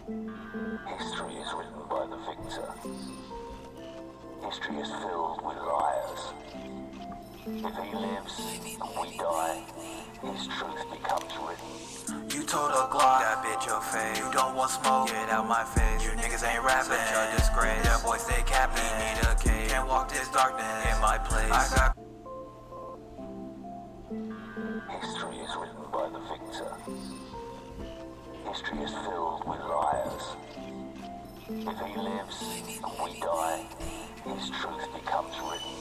History is written by the victor. History is filled with liars. If he lives and we die, his truth becomes written. You told a Glock, that bitch your face. You don't want smoke, get out my face. You niggas ain't rapping, such a disgrace. That boy stay capping, need a cage. Can't walk this darkness in my place. I got History is written by the victor. History is filled with liars. If he lives and we die, his truth becomes written.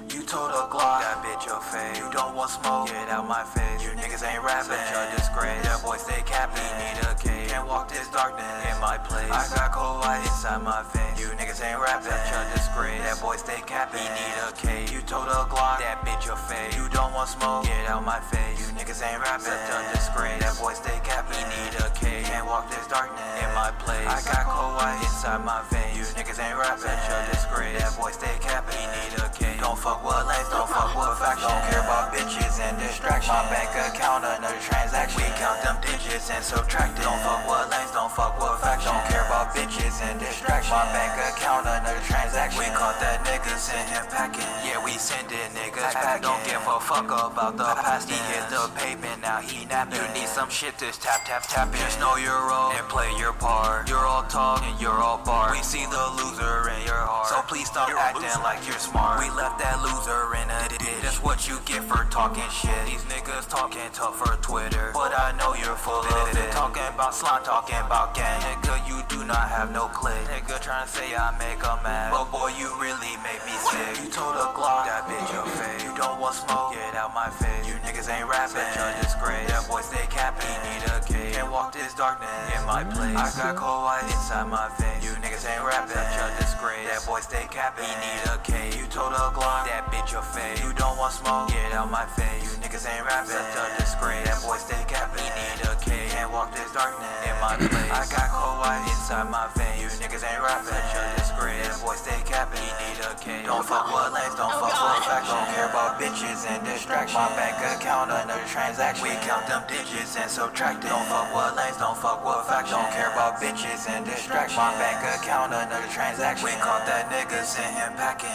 You told a Glock, that bitch your face. You don't want smoke, get out my face. You niggas ain't rapping, such a disgrace. That boy stay capping, need a cage. Can't walk this darkness in my place. I got cold white inside my veins. You niggas ain't rapping, such a disgrace. That boy stay capping, need a cage. You told a Glock, that bitch your face. You don't want smoke, get out my face. You niggas ain't rapping, such a disgrace. That boy stay capping, need a cage. Can't walk this darkness in my place. I got cold white inside my veins. You niggas ain't rapping, such a disgrace. That boy stay capping, need a cage. Don't fuck with lanes, don't fuck with facts. Don't care about bitches and distractions. My bank account, another transaction. We count them digits and subtract it. Don't fuck with lanes, don't fuck with facts. Don't care about bitches and distractions. My bank account, another transaction. We caught that nigga, send him packing. Yeah, we send it, niggas packing. Don't give a fuck about the past. He hit the pavement, now he napping. You need some shit, just tap, tap, tap it. Just know your role and play your part. You're all talk and you're all bar. We see the loser in your heart, so please stop acting like you're smart. We left that loser in a ditch. That's what you get for talking shit. These niggas talking tough for Twitter, but I know you're full of it. Talking about slime, talking about gang. Nigga, you do not have no click. Nigga trying to say I make a mad, but boy, you really make me sick. You told a Glock, that bitch your face. You don't want smoke, get out my face. You niggas ain't rapping, such a disgrace. That boy stay capping, need a cage. Can't walk this darkness in my place. I got cold white inside my veins. You niggas ain't rapping, such a disgrace. That boy stay capping, need a cage. You told a Glock, that bitch your face. You don't want smoke, get out my face. You niggas ain't rapping, such a disgrace. That boy stay capping, need a cage. Can't walk this darkness in my place. I got cold white inside my veins. You niggas ain't rapping, such a disgrace. That boy stay capping, need a cage. Don't fuck with lanes, don't fuck with facts. Don't care about bitches and distractions. My bank account, another transaction. We count them digits and subtract it. Don't fuck with lanes, don't fuck with facts. Don't care about bitches and distractions. My bank account, another transaction. We caught that nigga, send him packing.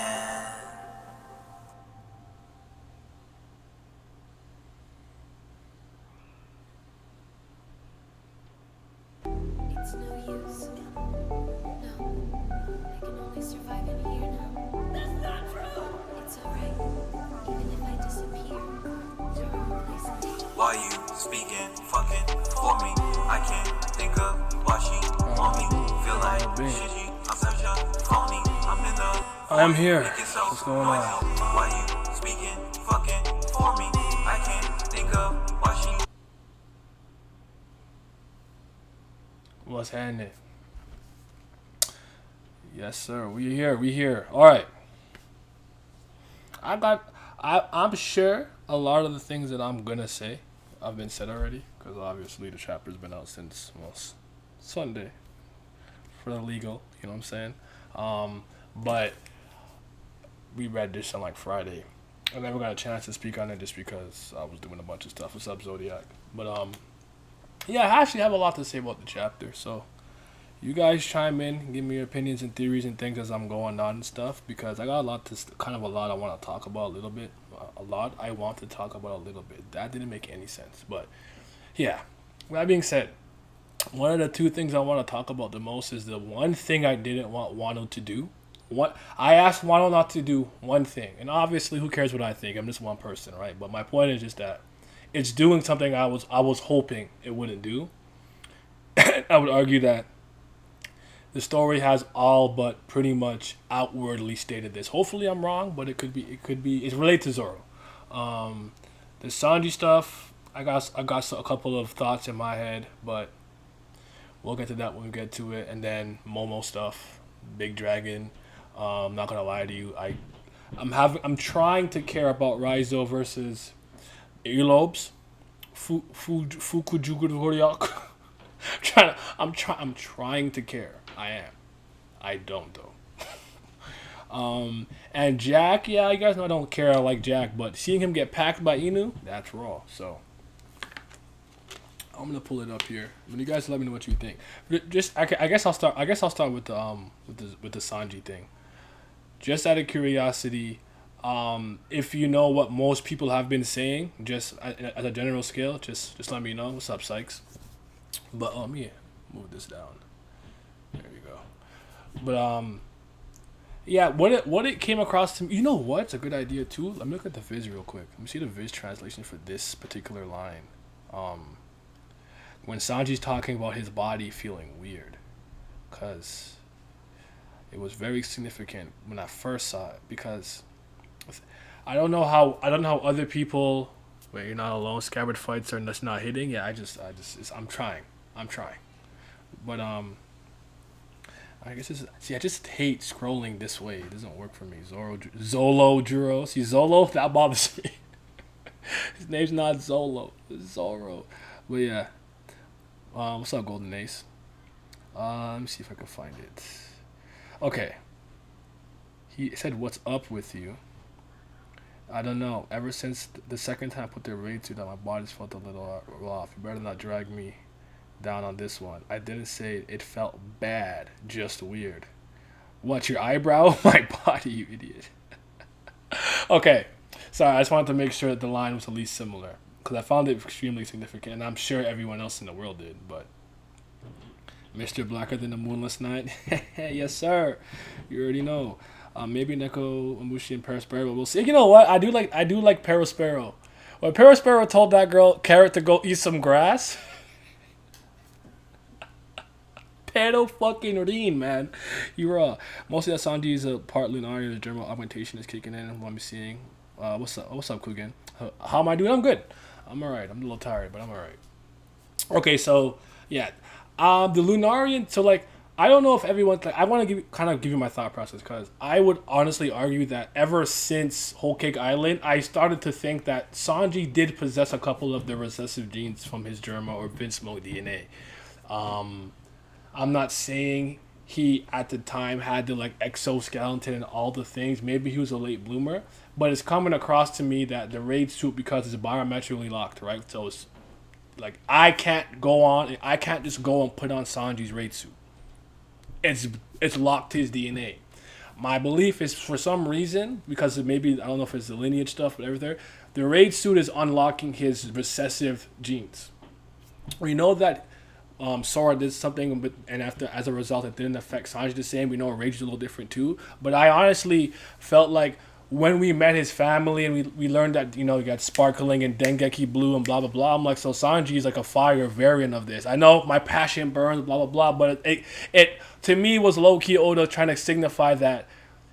It's no use. No. I can only survive in here now. That's not true! It's alright. Even if I disappear, there are no place to take. Why you speaking fucking for me? I can't think of why she on me. Feel like Shinji, I'm such a phony. I'm in the I'm here. What's going on? Why you speaking fucking for me? I can't think of why she. What's happening? Yes, sir. We here. All right. I'm sure a lot of the things that I'm gonna say have been said already, because obviously the chapter's been out since Sunday for the legal. You know what I'm saying? But we read this on like Friday. I never got a chance to speak on it just because I was doing a bunch of stuff. What's up, Zodiac? But yeah, I actually have a lot to say about the chapter, so you guys chime in, give me your opinions and theories and things as I'm going on and stuff, because I got a lot I want to talk about a little bit. I want to talk about a little bit. That didn't make any sense, but yeah. With that being said, one of the two things I want to talk about the most is the one thing I didn't want Wano to do. I asked Wano not to do one thing, and obviously, who cares what I think? I'm just one person, right? But my point is just that it's doing something I was hoping it wouldn't do. I would argue that the story has all but pretty much outwardly stated this. Hopefully I'm wrong, but it's related to Zoro. The Sanji stuff, I got a couple of thoughts in my head, but we'll get to that when we get to it. And then Momo stuff, Big Dragon. I'm not gonna lie to you, I'm trying to care about Raizo versus earlobes. Fukujuku. I'm trying to care. I am. I don't though. And Jack, yeah, you guys know I don't care. I like Jack, but seeing him get packed by Inu, that's raw. So, I'm gonna pull it up here. When you guys let me know what you think. Just I guess I'll start. I guess I'll start with the Sanji thing. Just out of curiosity, if you know what most people have been saying, just at a general scale, just let me know. What's up, Sykes? But yeah, move this down. There we go. But yeah, what it came across to me. You know what? It's a good idea too. Let me look at the Viz real quick. Let me see the Viz translation for this particular line. When Sanji's talking about his body feeling weird, cause it was very significant when I first saw it. Because I don't know how other people. Wait, you're not alone. Scabbard fights are just not hitting. Yeah, I'm trying. But I guess I just hate scrolling this way. It doesn't work for me. Zolo, Juro. See, Zolo, that bothers me. His name's not Zolo. It's Zoro. But yeah. What's up, Golden Ace? Let me see if I can find it. Okay. He said, "What's up with you?" I don't know. Ever since the second time I put the raid suit on, my body's felt a little off. You better not drag me down on this one. I didn't say it felt bad, just weird. What, your eyebrow? My body, you idiot. Okay. Sorry, I just wanted to make sure that the line was at least similar. Because I found it extremely significant, and I'm sure everyone else in the world did, but... Mr. Blacker Than the Moonless Night? Yes, sir. You already know. Maybe Neko, Amushi, and Perospero, but we'll see. You know what? I do like Perospero. When Perospero told that girl, Carrot, to go eat some grass... Pero fucking Reen, man. You raw. Mostly that Sanji is a part Lunarian. The Germa augmentation is kicking in. What I'm seeing. What's up, Kugan? How am I doing? I'm good. I'm alright. I'm a little tired, but I'm alright. Okay, so yeah. The Lunarian. So like, I don't know if everyone. Like, I want to give you my thought process, because I would honestly argue that ever since Whole Cake Island, I started to think that Sanji did possess a couple of the recessive genes from his Germa or Vinsmoke DNA. I'm not saying he at the time had the like exoskeleton and all the things. Maybe he was a late bloomer, but it's coming across to me that the raid suit, because it's biometrically locked, right? So it's like I can't just go and put on Sanji's raid suit. It's locked to his DNA. My belief is, for some reason, because maybe I don't know if it's the lineage stuff, whatever there, the raid suit is unlocking his recessive genes. We know that Sora did something, and as a result, it didn't affect Sanji the same. We know Rage is a little different too. But I honestly felt like when we met his family and we learned that, you know, you got Sparkling and Dengeki Blue and blah, blah, blah. I'm like, so Sanji is like a fire variant of this. I know my passion burns, blah, blah, blah. But it to me was low-key Oda trying to signify that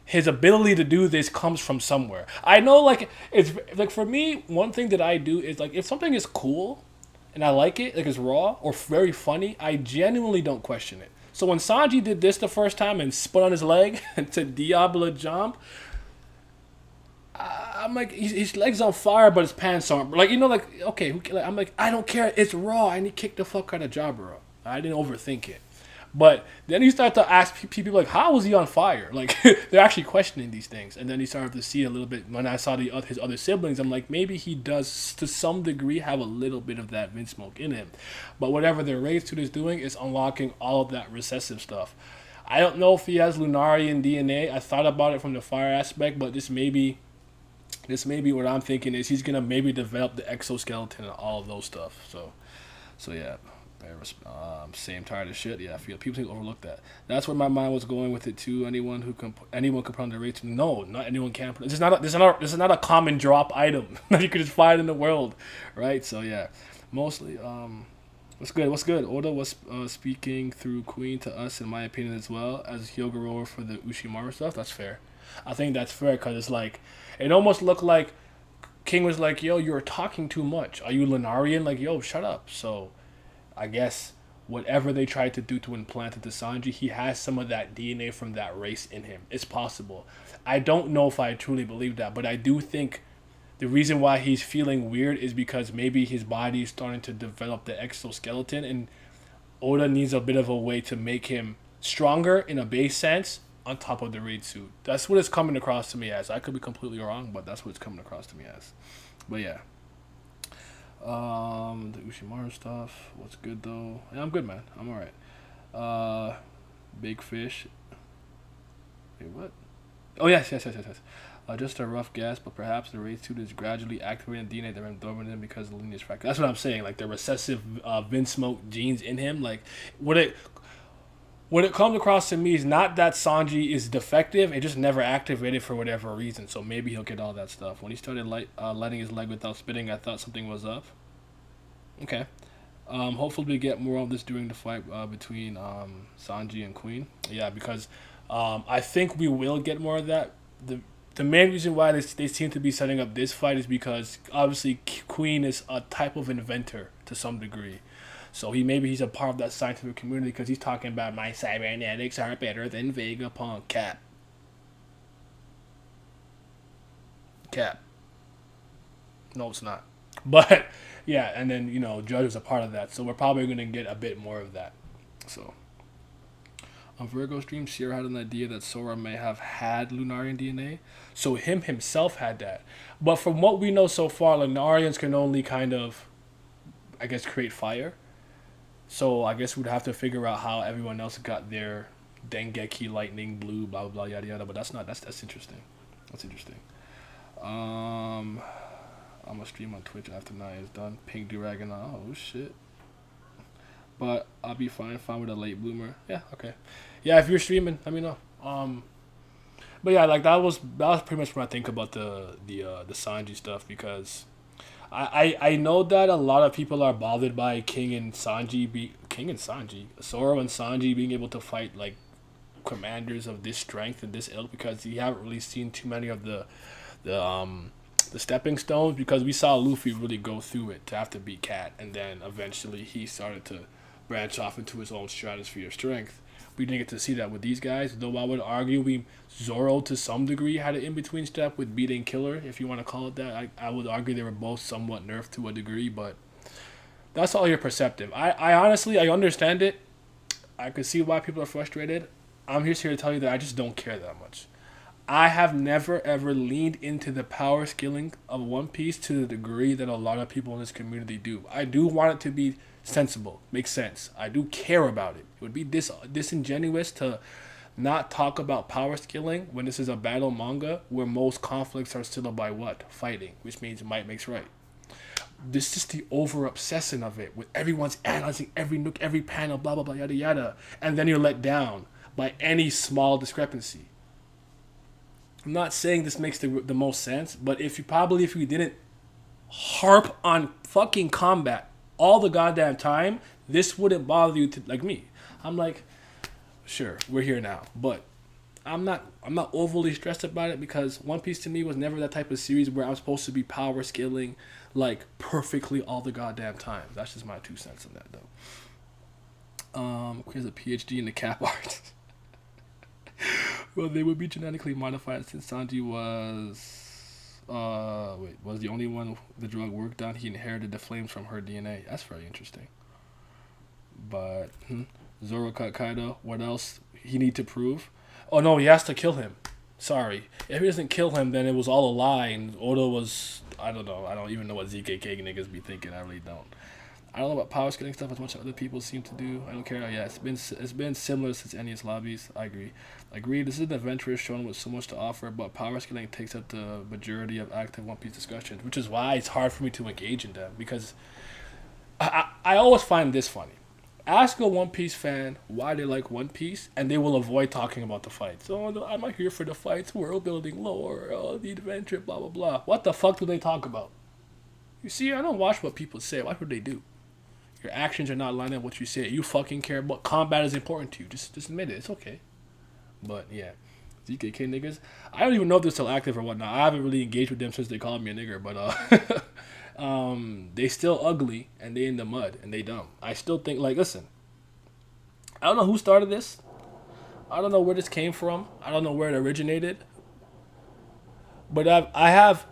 his ability to do this comes from somewhere. I know, like, it's like, for me, one thing that I do is, like, if something is cool and I like it, like it's raw or very funny, I genuinely don't question it. So when Sanji did this the first time and split on his leg to Diablo jump, I'm like, his leg's on fire, but his pants aren't. Like, you know, like, okay, I'm like, I don't care. It's raw, and he kicked the fuck out of Jabra. I didn't overthink it. But then you start to ask people, like, how was he on fire? Like, they're actually questioning these things. And then you start to see a little bit, when I saw his other siblings, I'm like, maybe he does, to some degree, have a little bit of that Vinsmoke in him. But whatever their raid suit is doing is unlocking all of that recessive stuff. I don't know if he has Lunarian DNA. I thought about it from the fire aspect, but this may be what I'm thinking is he's going to maybe develop the exoskeleton and all of those stuff. So yeah. Same tired of shit. Yeah, I feel people overlook that. That's where my mind was going with it too. Anyone can put on the raid. No, not anyone can put. This is not a common drop item that you could just find in the world, right? So yeah, mostly. What's good? Oda was speaking through Queen to us, in my opinion, as well as Hyogoro for the Ushimaru stuff. That's fair. I think that's fair, because it's like, it almost looked like King was like, yo, you're talking too much. Are you Lunarian? Like, yo, shut up. So I guess whatever they tried to do to implant it to Sanji, he has some of that DNA from that race in him. It's possible. I don't know if I truly believe that, but I do think the reason why he's feeling weird is because maybe his body is starting to develop the exoskeleton, and Oda needs a bit of a way to make him stronger in a base sense on top of the raid suit. That's what it's coming across to me as. I could be completely wrong, but that's what it's coming across to me as. But yeah. The Ushimaru stuff. What's good though? Yeah, I'm good, man. I'm alright. Big Fish. Wait, what? Oh yes. Just a rough guess, but perhaps the race suit is gradually activating DNA that ran dormant in him because of the lineage factor. That's what I'm saying. Like the recessive Vince Smoke genes in him. Like what it comes across to me is not that Sanji is defective. It just never activated for whatever reason. So maybe he'll get all that stuff. When he started lighting his leg without spitting, I thought something was up. Okay. Hopefully we get more of this during the fight between Sanji and Queen. Yeah, because I think we will get more of that. The main reason why they seem to be setting up this fight is because obviously Queen is a type of inventor to some degree. So he's a part of that scientific community because he's talking about my cybernetics are better than Vegapunk. Cap. No, it's not. But yeah, and then Judge is a part of that, so we're probably gonna get a bit more of that. So on Virgo stream, Sierra had an idea that Sora may have had Lunarian DNA, so him himself had that. But from what we know so far, Lunarians can only kind of, I guess, create fire. So I guess we'd have to figure out how everyone else got their Dengeki lightning blue, blah blah blah, yada yada. But that's interesting. That's interesting. I'm gonna stream on Twitch after 9 is done. Pink Durag and oh shit. But I'll be fine with a late bloomer. Yeah, okay. Yeah, if you're streaming, let me know. But yeah, like that was pretty much what I think about the Sanji stuff, because I know that a lot of people are bothered by Zoro and Sanji being able to fight like commanders of this strength and this ilk, because you haven't really seen too many of the stepping stones, because we saw Luffy really go through it to have to beat Cat, and then eventually he started to branch off into his own stratosphere of strength. We didn't get to see that with these guys, though I would argue Zoro to some degree had an in-between step with beating Killer, if you want to call it that. I would argue they were both somewhat nerfed to a degree, but that's all your perceptive. I honestly, I understand it. I could see why people are frustrated. I'm just here to tell you that I just don't care that much. I have never ever leaned into the power skilling of One Piece to the degree that a lot of people in this community do. I do want it to be sensible, make sense. I do care about it. It would be disingenuous to not talk about power skilling when this is a battle manga where most conflicts are still by what? Fighting, which means might makes right. This is the over-obsession of it, with everyone's analyzing every nook, every panel, blah, blah, blah, yada, yada. And then you're let down by any small discrepancy. I'm not saying this makes the most sense, but if you didn't harp on fucking combat all the goddamn time, this wouldn't bother you like me. I'm like, sure, we're here now, but I'm not overly stressed about it, because One Piece to me was never that type of series where I'm supposed to be power scaling like perfectly all the goddamn time. That's just my 2 cents on that though. Here's a PhD in the cap art. Well, they would be genetically modified since Sanji was the only one the drug worked on. He inherited the flames from her DNA. That's very interesting. But Zoro cut Kaido. What else he need to prove? Oh no, he has to kill him. Sorry, if he doesn't kill him, then it was all a lie, and Oda was, I don't know. I don't even know what ZKK niggas be thinking. I really don't. I don't know about power scaling stuff as much as other people seem to do. I don't care. Yeah, it's been similar since Enies lobbies. I agree. This is an adventurous shown with so much to offer, but power scaling takes up the majority of active One Piece discussions, which is why it's hard for me to engage in them, because I always find this funny. Ask a One Piece fan why they like One Piece, and they will avoid talking about the fights. Oh, I'm not here for the fights, world building, lore, the adventure, blah blah blah. What the fuck do they talk about? You see, I don't watch what people say. Watch what they do. Your actions are not lining up with what you say. You fucking care about combat is important to you. Just admit it. It's okay. But yeah, ZKK niggas. I don't even know if they're still active or whatnot. I haven't really engaged with them since they called me a nigger. But they still ugly and they in the mud and they dumb. I still think, like, listen. I don't know who started this. I don't know where this came from. I don't know where it originated. But I have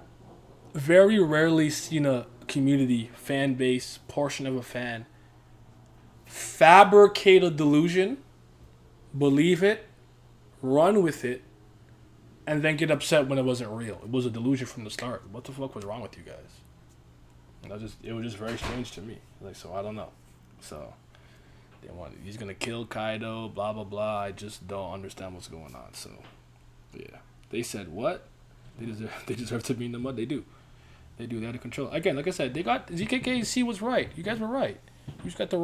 very rarely seen a community, fan base, portion of a fan fabricate a delusion, believe it, run with it, and then get upset when it wasn't real. It was a delusion from the start. What the fuck was wrong with you guys? It was just very strange to me. Like, so I don't know. So he's gonna kill Kaido, blah blah blah. I just don't understand what's going on. So yeah, they said what? They deserve to be in the mud. They do. They out of control. Again, like I said, they got ZKK. C was right. You guys were right. You just got the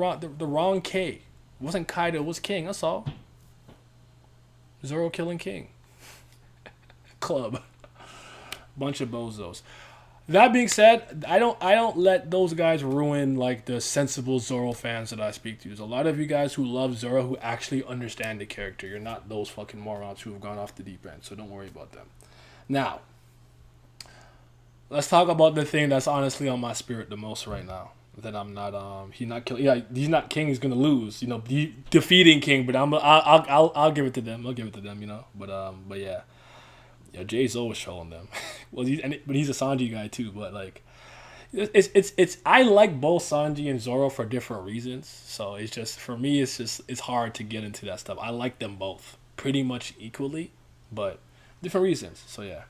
wrong K. It wasn't Kaido. It was King. That's all. Zoro killing King. Club. Bunch of bozos. That being said, I don't let those guys ruin like the sensible Zoro fans that I speak to. There's a lot of you guys who love Zoro who actually understand the character. You're not those fucking morons who have gone off the deep end. So don't worry about them. Now, let's talk about the thing that's honestly on my spirit the most right now. That I'm not he's not killing. Yeah, he's not King. He's gonna lose. You know, defeating King. But I'll give it to them. I'll give it to them. You know. But yeah, Jay's always trolling them. Well, he's a Sanji guy too. But like, it's I like both Sanji and Zoro for different reasons. So it's just for me, it's hard to get into that stuff. I like them both pretty much equally, but different reasons. So yeah.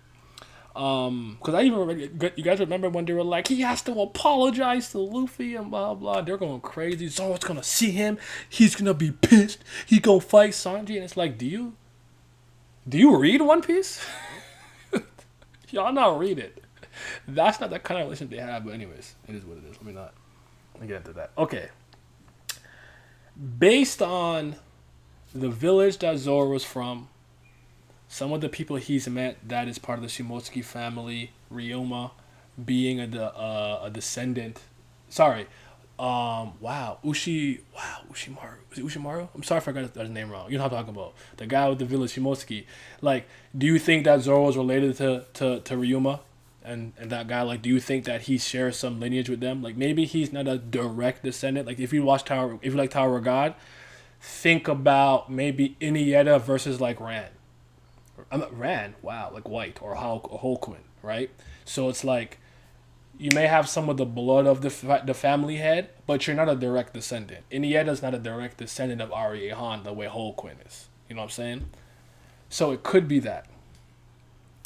Because I even remember, you guys remember when they were like, he has to apologize to Luffy and blah blah. They're going crazy. Zoro's gonna see him. He's gonna be pissed. He gonna fight Sanji, and it's like, do you read One Piece? Y'all not read it. That's not the kind of relationship they have. But anyways, it is what it is. Let me get into that. Okay. Based on the village that Zoro was from, some of the people he's met that is part of the Shimotsuki family, Ryoma being a descendant. Sorry. Ushimaru. Is it Ushimaru? I'm sorry if I got his name wrong. You know what I'm talking about. The guy with the village Shimotsuki. Like, do you think that Zoro is related to Ryoma? And that guy, like, do you think that he shares some lineage with them? Like, maybe he's not a direct descendant. Like, if you like Tower of God, think about maybe Iniesta versus, like, Rand. Rand, wow, like White or Holquin, right? So it's like you may have some of the blood of the family head, but you're not a direct descendant. Inieda's not a direct descendant of Ari Han the way Holquin is. You know what I'm saying? So it could be that.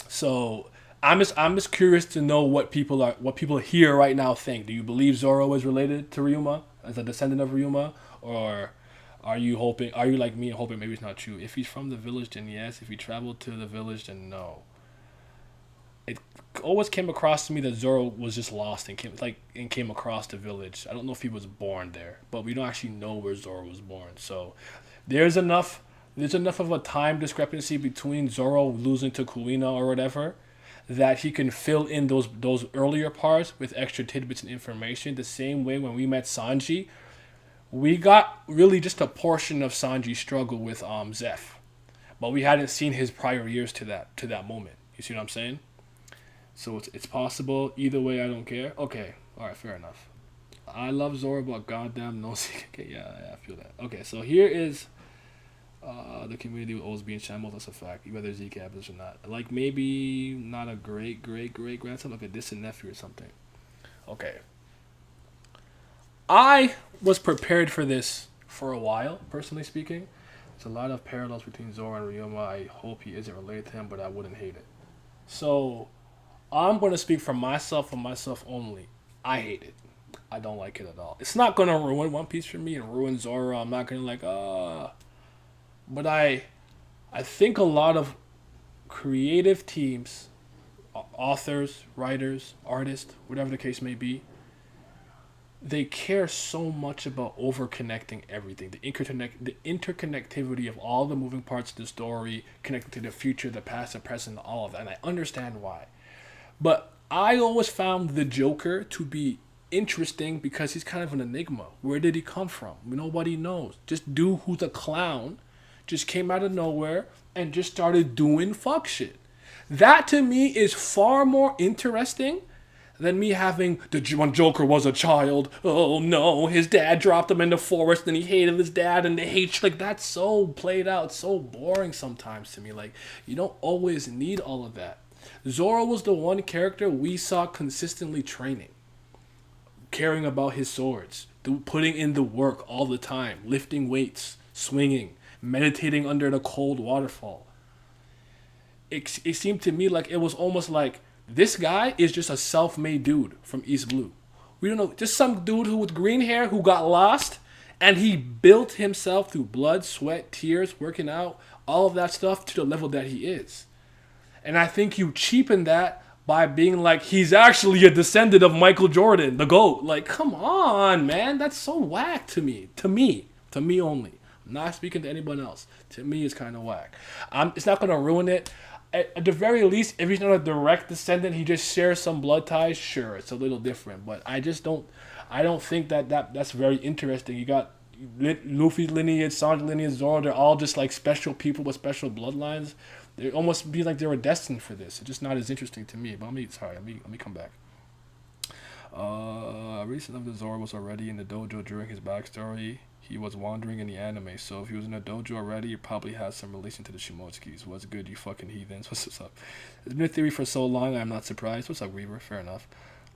So I'm just curious to know what people here right now think. Do you believe Zoro is related to Ryuma as a descendant of Ryuma, or are you like me and hoping maybe it's not true? If he's from the village, then yes. If he traveled to the village, then no. It always came across to me that Zoro was just lost and came across the village. I don't know if he was born there, but we don't actually know where Zoro was born. So there's enough of a time discrepancy between Zoro losing to Kuina or whatever that he can fill in those earlier parts with extra tidbits and information. The same way when we met Sanji, we got really just a portion of Sanji's struggle with Zeph, but we hadn't seen his prior years to that moment. You see what I'm saying? So it's possible. Either way, I don't care. Okay, all right, fair enough. I love Zoro, but goddamn no. Okay, yeah, I feel that. Okay, so here is the community will always be in shambles. That's a fact, whether Zeke happens or not. Like maybe not a great grandson, like a distant nephew or something. Okay. I was prepared for this for a while, personally speaking. There's a lot of parallels between Zoro and Ryoma. I hope he isn't related to him, but I wouldn't hate it. So, I'm going to speak for myself and myself only. I hate it. I don't like it at all. It's not going to ruin One Piece for me and ruin Zoro. I'm not going to But I think a lot of creative teams, authors, writers, artists, whatever the case may be, they care so much about over-connecting everything. The interconnectivity of all the moving parts of the story, connected to the future, the past, the present, all of that. And I understand why. But I always found the Joker to be interesting because he's kind of an enigma. Where did he come from? Nobody knows. Just dude who's a clown just came out of nowhere and just started doing fuck shit. That to me is far more interesting than me having when Joker was a child. Oh no, his dad dropped him in the forest and he hated his dad and they hate. Like, that's so played out, so boring sometimes to me. Like, you don't always need all of that. Zoro was the one character we saw consistently training, caring about his swords, putting in the work all the time, lifting weights, swinging, meditating under the cold waterfall. It seemed to me like it was almost like this guy is just a self-made dude from East Blue. We don't know. Just some dude who with green hair who got lost, and he built himself through blood, sweat, tears, working out, all of that stuff to the level that he is. And I think you cheapen that by being like, he's actually a descendant of Michael Jordan, the GOAT. Like, come on, man. That's so whack to me. To me only. I'm not speaking to anyone else. To me, it's kind of whack. It's not going to ruin it. At the very least, if he's not a direct descendant, he just shares some blood ties, sure, it's a little different. But I don't think that's very interesting. You got Luffy's lineage, Sanji lineage, Zoro, they're all just like special people with special bloodlines. They almost be like they were destined for this. It's just not as interesting to me. But let me come back. Recent of the Zoro was already in the dojo during his backstory. He was wandering in the anime, so if he was in a dojo already, he probably has some relation to the Shimotsukis. What's good, you fucking heathens? What's up? It's been a theory for so long, I'm not surprised. What's up, Reaver? Fair enough.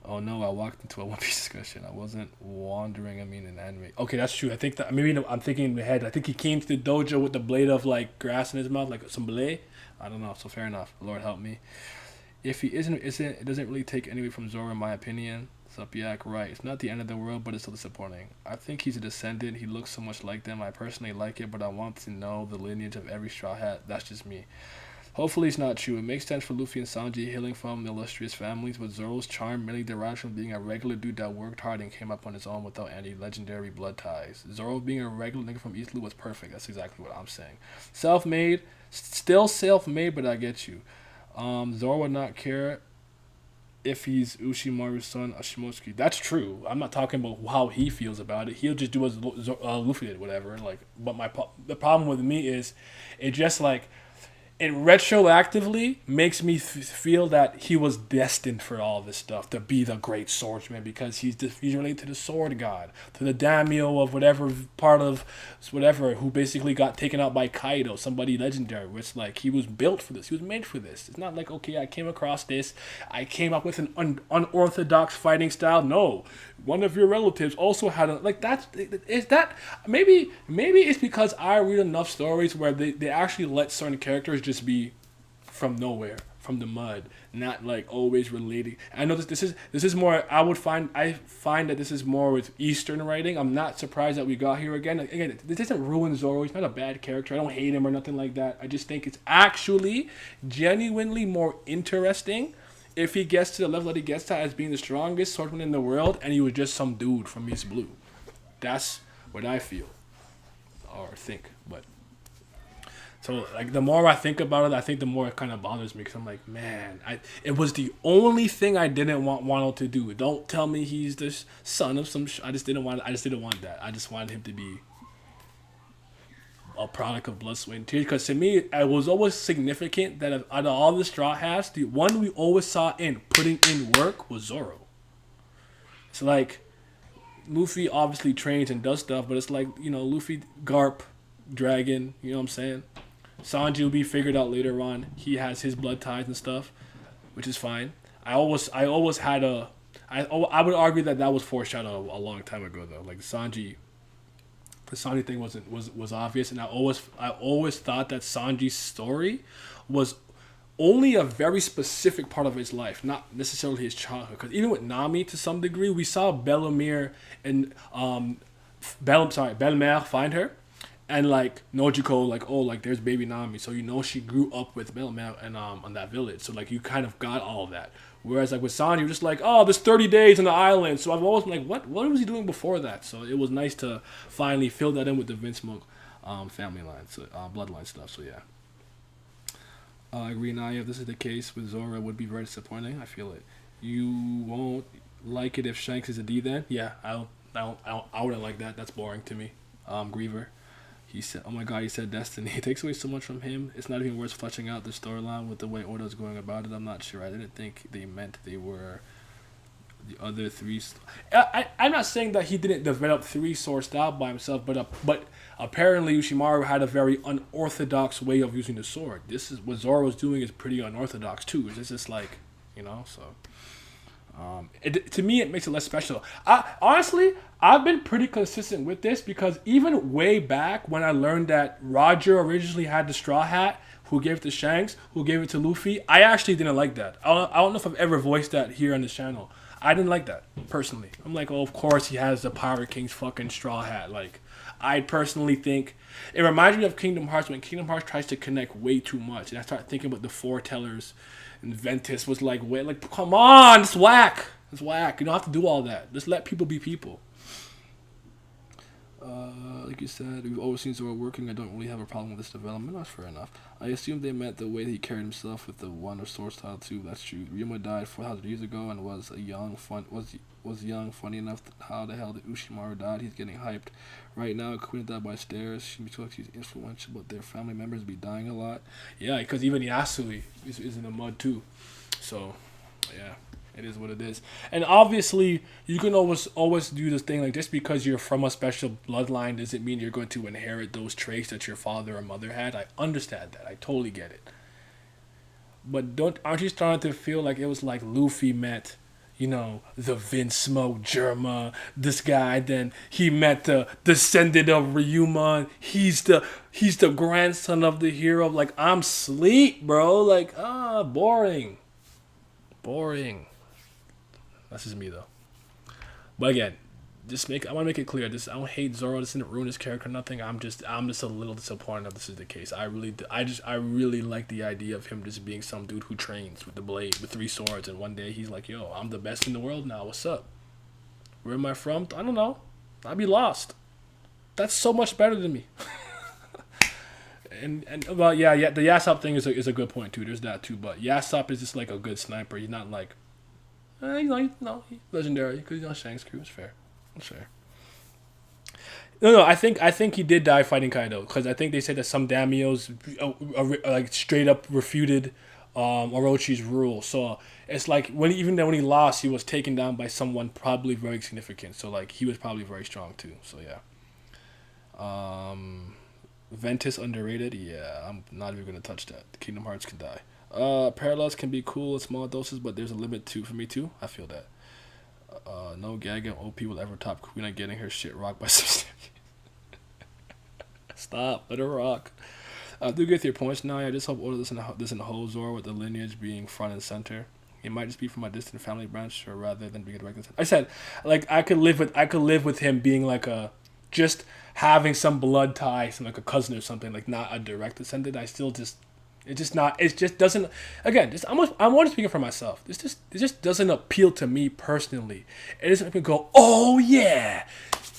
Oh no, I walked into a One Piece discussion. I wasn't wandering, in anime. Okay, that's true. I think that, maybe I'm thinking in my head. I think he came to the dojo with the blade of, like, grass in his mouth, like some blade. I don't know, so fair enough. Lord help me. If he isn't, it doesn't really take anything from Zoro, in my opinion. Supiak, right. It's not the end of the world, but it's still disappointing. I think he's a descendant. He looks so much like them. I personally like it, but I want to know the lineage of every Straw Hat. That's just me. Hopefully it's not true. It makes sense for Luffy and Sanji hailing from illustrious families, but Zoro's charm merely derives from being a regular dude that worked hard and came up on his own without any legendary blood ties. Zoro being a regular nigga from East Blue was perfect. That's exactly what I'm saying. Self-made, still self-made, but I get you. Zoro would not care if he's Ushimaru's son, a Shimotsuki. That's true. I'm not talking about how he feels about it. He'll just do as Luffy did, whatever. Like, but the problem with me is, it just like, it retroactively makes me feel that he was destined for all this stuff, to be the great swordsman, because he's related to the sword god, to the daimyo of whatever part of whatever, who basically got taken out by Kaido, somebody legendary. Which, like, he was built for this. He was made for this. It's not like, okay, I came across this, I came up with an unorthodox fighting style. No, one of your relatives also had a, like, maybe it's because I read enough stories where they actually let certain characters just be from nowhere, from the mud, not like always relating. I know this is more, I find that this is more with Eastern writing. I'm not surprised that we got here again. Again, this doesn't ruin Zoro. He's not a bad character. I don't hate him or nothing like that. I just think it's actually genuinely more interesting if he gets to the level that he gets to as being the strongest swordsman in the world, and he was just some dude from East Blue. That's what I feel or think. But so, like, the more I think about it, I think the more it kind of bothers me, because I'm like, man, it was the only thing I didn't want Wano to do. Don't tell me he's the son of some. I just didn't want that. I just wanted him to be a product of blood, sweat, and tears. Because to me, it was always significant that out of all the Straw Hats, the one we always saw in putting in work was Zoro. It's like, Luffy obviously trains and does stuff, but it's like, you know, Luffy, Garp, Dragon, you know what I'm saying? Sanji will be figured out later on. He has his blood ties and stuff, which is fine. I always had I would argue that was foreshadowed a long time ago, though. Like, the Sanji thing was obvious, and I always thought that Sanji's story was only a very specific part of his life, not necessarily his childhood. Because even with Nami, to some degree, we saw Bellemere and Bellemere find her, and like Nojiko, like, oh, like, there's baby Nami, so you know she grew up with Bellemere and on that village, so like you kind of got all of that. Whereas like with Sanji, you're just like, oh, there's 30 days on the island, so I've always been like, what was he doing before that? So it was nice to finally fill that in with the Vince Smoke family line, so bloodline stuff. So yeah. I agree, Naya. If this is the case with Zoro, it would be very disappointing. I feel it. You won't like it if Shanks is a D then? Yeah, I wouldn't like that. That's boring to me. Griever. He said, oh my god, he said destiny. It takes away so much from him. It's not even worth fleshing out the storyline with the way Oda's going about it. I'm not sure. I didn't think they meant they were the other three. I'm not saying that he didn't develop three sword style by himself, but apparently Ushimaru had a very unorthodox way of using the sword. This is what Zoro's doing is pretty unorthodox too. It's just like, you know, so. To me, it makes it less special. Honestly, I've been pretty consistent with this, because even way back when I learned that Roger originally had the Straw Hat, who gave it to Shanks, who gave it to Luffy, I actually didn't like that. I don't know if I've ever voiced that here on this channel. I didn't like that personally. I'm like, oh, of course he has the Pirate King's fucking straw hat. Like, I personally think it reminds me of Kingdom Hearts when Kingdom Hearts tries to connect way too much, and I start thinking about the foretellers, and Ventus was like, wait, like, come on, it's whack. It's whack. You don't have to do all that. Just let people be people. Like you said, we've always seen Zoro working. I don't really have a problem with this development. That's fair enough. I assume they meant the way he carried himself with the one of Sword Style too. That's true. Ryuma died 4,000 years ago and was young, funny enough. How the hell did Ushimaru died? He's getting hyped right now. Queen died by stairs. Shimotsuki's influential, but their family members be dying a lot. Yeah, because even Yasui is in the mud too. So, yeah. It is what it is. And obviously, you can always do this thing, like, just because you're from a special bloodline doesn't mean you're going to inherit those traits that your father or mother had. I understand that. I totally get it. But aren't you starting to feel like it was like Luffy met, the Vince Smoke Germa, this guy, then he met the descendant of Ryuma. He's the grandson of the hero. Like, I'm sleep, bro. Like, boring. Boring. That's just me though. But again, I want to make it clear. I don't hate Zoro. This didn't ruin his character. Nothing. I'm just a little disappointed that this is the case. I really like the idea of him just being some dude who trains with the blade with 3 swords, and one day he's like, "Yo, I'm the best in the world now. What's up? Where am I from? I don't know. I'd be lost. That's so much better than me." and well, yeah, the Yasop thing is a good point too. There's that too. But Yasop is just like a good sniper. He's not like. He's legendary because Shanks' crew is fair. That's fair. No, I think he did die fighting Kaido because I think they said that some daimyos like straight up refuted Orochi's rule. So it's like when he lost, he was taken down by someone probably very significant. So like he was probably very strong too. So yeah. Ventus underrated. Yeah, I'm not even gonna touch that. Kingdom Hearts can die. Parallels can be cool in small doses, but there's a limit too for me too. I feel that. No Gaga OP will ever top Queen on getting her shit rocked by some. Stop, let her rock. I do get your points now. I just hope Oda doesn't hold Zoro with the lineage being front and center. It might just be from a distant family branch, or rather than being a direct. I said, like I could live with him being like just having some blood ties, like a cousin or something, like not a direct descendant. I still just. It just doesn't. Again, I'm only speaking for myself. It just doesn't appeal to me personally. It doesn't even go, oh yeah,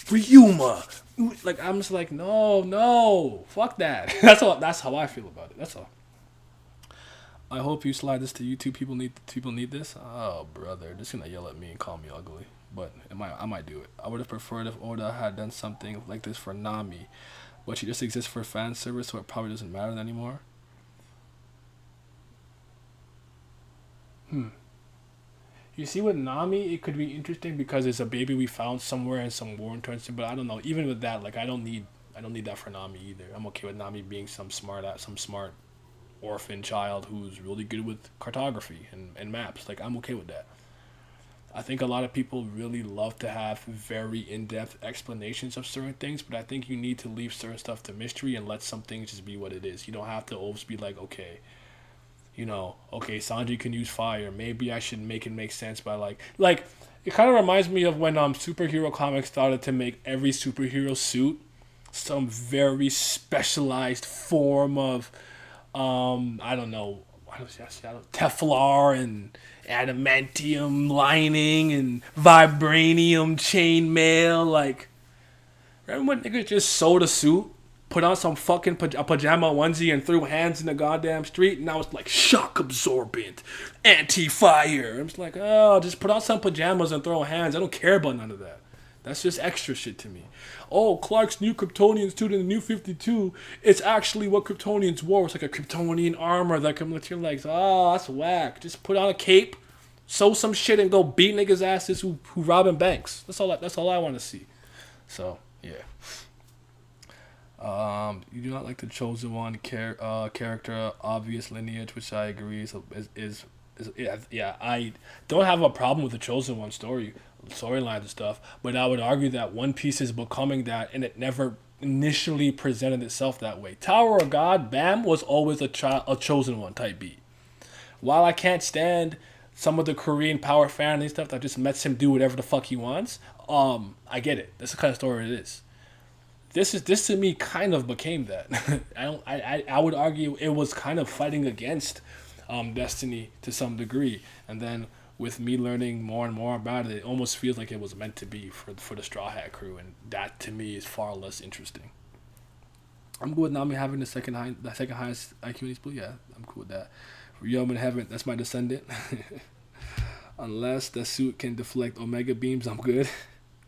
Ryuma. Like I'm just like no, fuck that. That's how I feel about it. That's all. I hope you slide this to YouTube. People need this. Oh brother, they're just gonna yell at me and call me ugly. But I might do it. I would have preferred if Oda had done something like this for Nami, but she just exists for fan service, so it probably doesn't matter anymore. You see, with Nami, it could be interesting because it's a baby we found somewhere in some war intention. But I don't know. Even with that, like I don't need that for Nami either. I'm okay with Nami being some smart orphan child who's really good with cartography and maps. Like I'm okay with that. I think a lot of people really love to have very in-depth explanations of certain things, but I think you need to leave certain stuff to mystery and let some things just be what it is. You don't have to always be like, okay, Sanji can use fire. Maybe I should make it make sense by like it kind of reminds me of when superhero comics started to make every superhero suit some very specialized form of Teflon and adamantium lining and vibranium chainmail. Like, remember when niggas just sold a suit? Put on some fucking pajama onesie and threw hands in the goddamn street, and now it's like shock absorbent, anti-fire. I'm just like, oh, just put on some pajamas and throw hands. I don't care about none of that. That's just extra shit to me. Oh, Clark's new Kryptonian suit in the new 52, it's actually what Kryptonians wore. It's like a Kryptonian armor that can lift your legs. Oh, that's whack. Just put on a cape, sew some shit, and go beat niggas' asses who robbing banks. That's all I want to see. So, yeah. You do not like the Chosen One character, obvious lineage, which I agree is I don't have a problem with the Chosen One storylines and stuff, but I would argue that One Piece is becoming that, and it never initially presented itself that way. Tower of God, Bam was always a Chosen One type beat. While I can't stand some of the Korean power family stuff that just lets him do whatever the fuck he wants. I get it. That's the kind of story it is. This to me kind of became that. I would argue it was kind of fighting against Destiny to some degree, and then with me learning more and more about it, it almost feels like it was meant to be for the Straw Hat crew, and that to me is far less interesting. I'm good with Nami having the second highest IQ in East Blue. Yeah, I'm cool with that. Ryoma in heaven, that's my descendant. Unless the suit can deflect Omega beams, I'm good.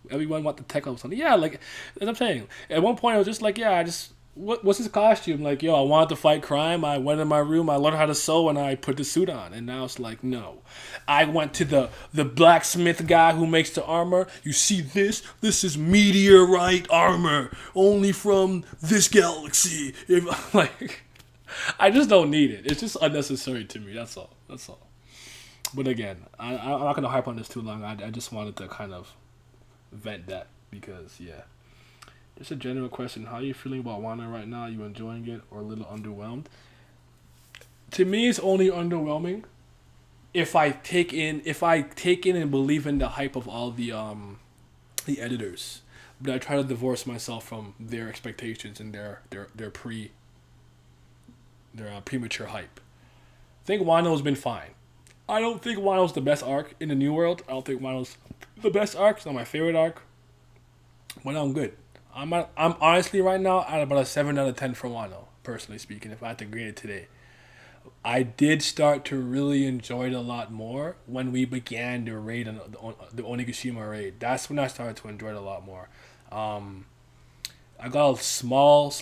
Everyone want the tech up something. Yeah, like as I'm saying. At one point I was just like, yeah, what's his costume? Like, yo, I wanted to fight crime. I went in my room, I learned how to sew, and I put the suit on. And now it's like, no. I went to the blacksmith guy who makes the armor. You see this? This is meteorite armor. Only from this galaxy. Like, I just don't need it. It's just unnecessary to me. That's all. But again, I'm not going to harp on this too long. I just wanted to kind of vent that because, yeah. Just a general question. How are you feeling about Wano right now? Are you enjoying it or a little underwhelmed? To me, it's only underwhelming if I take in and believe in the hype of all the editors. But I try to divorce myself from their expectations and their premature hype. I think Wano's been fine. I don't think Wano's the best arc in the New World. I don't think Wano's the best arc. It's not my favorite arc. But I'm good. I'm honestly right now at about a 7 out of 10 for Wano, personally speaking, if I had to grade it today. I did start to really enjoy it a lot more when we began the raid, the Onigashima raid. That's when I started to enjoy it a lot more. I got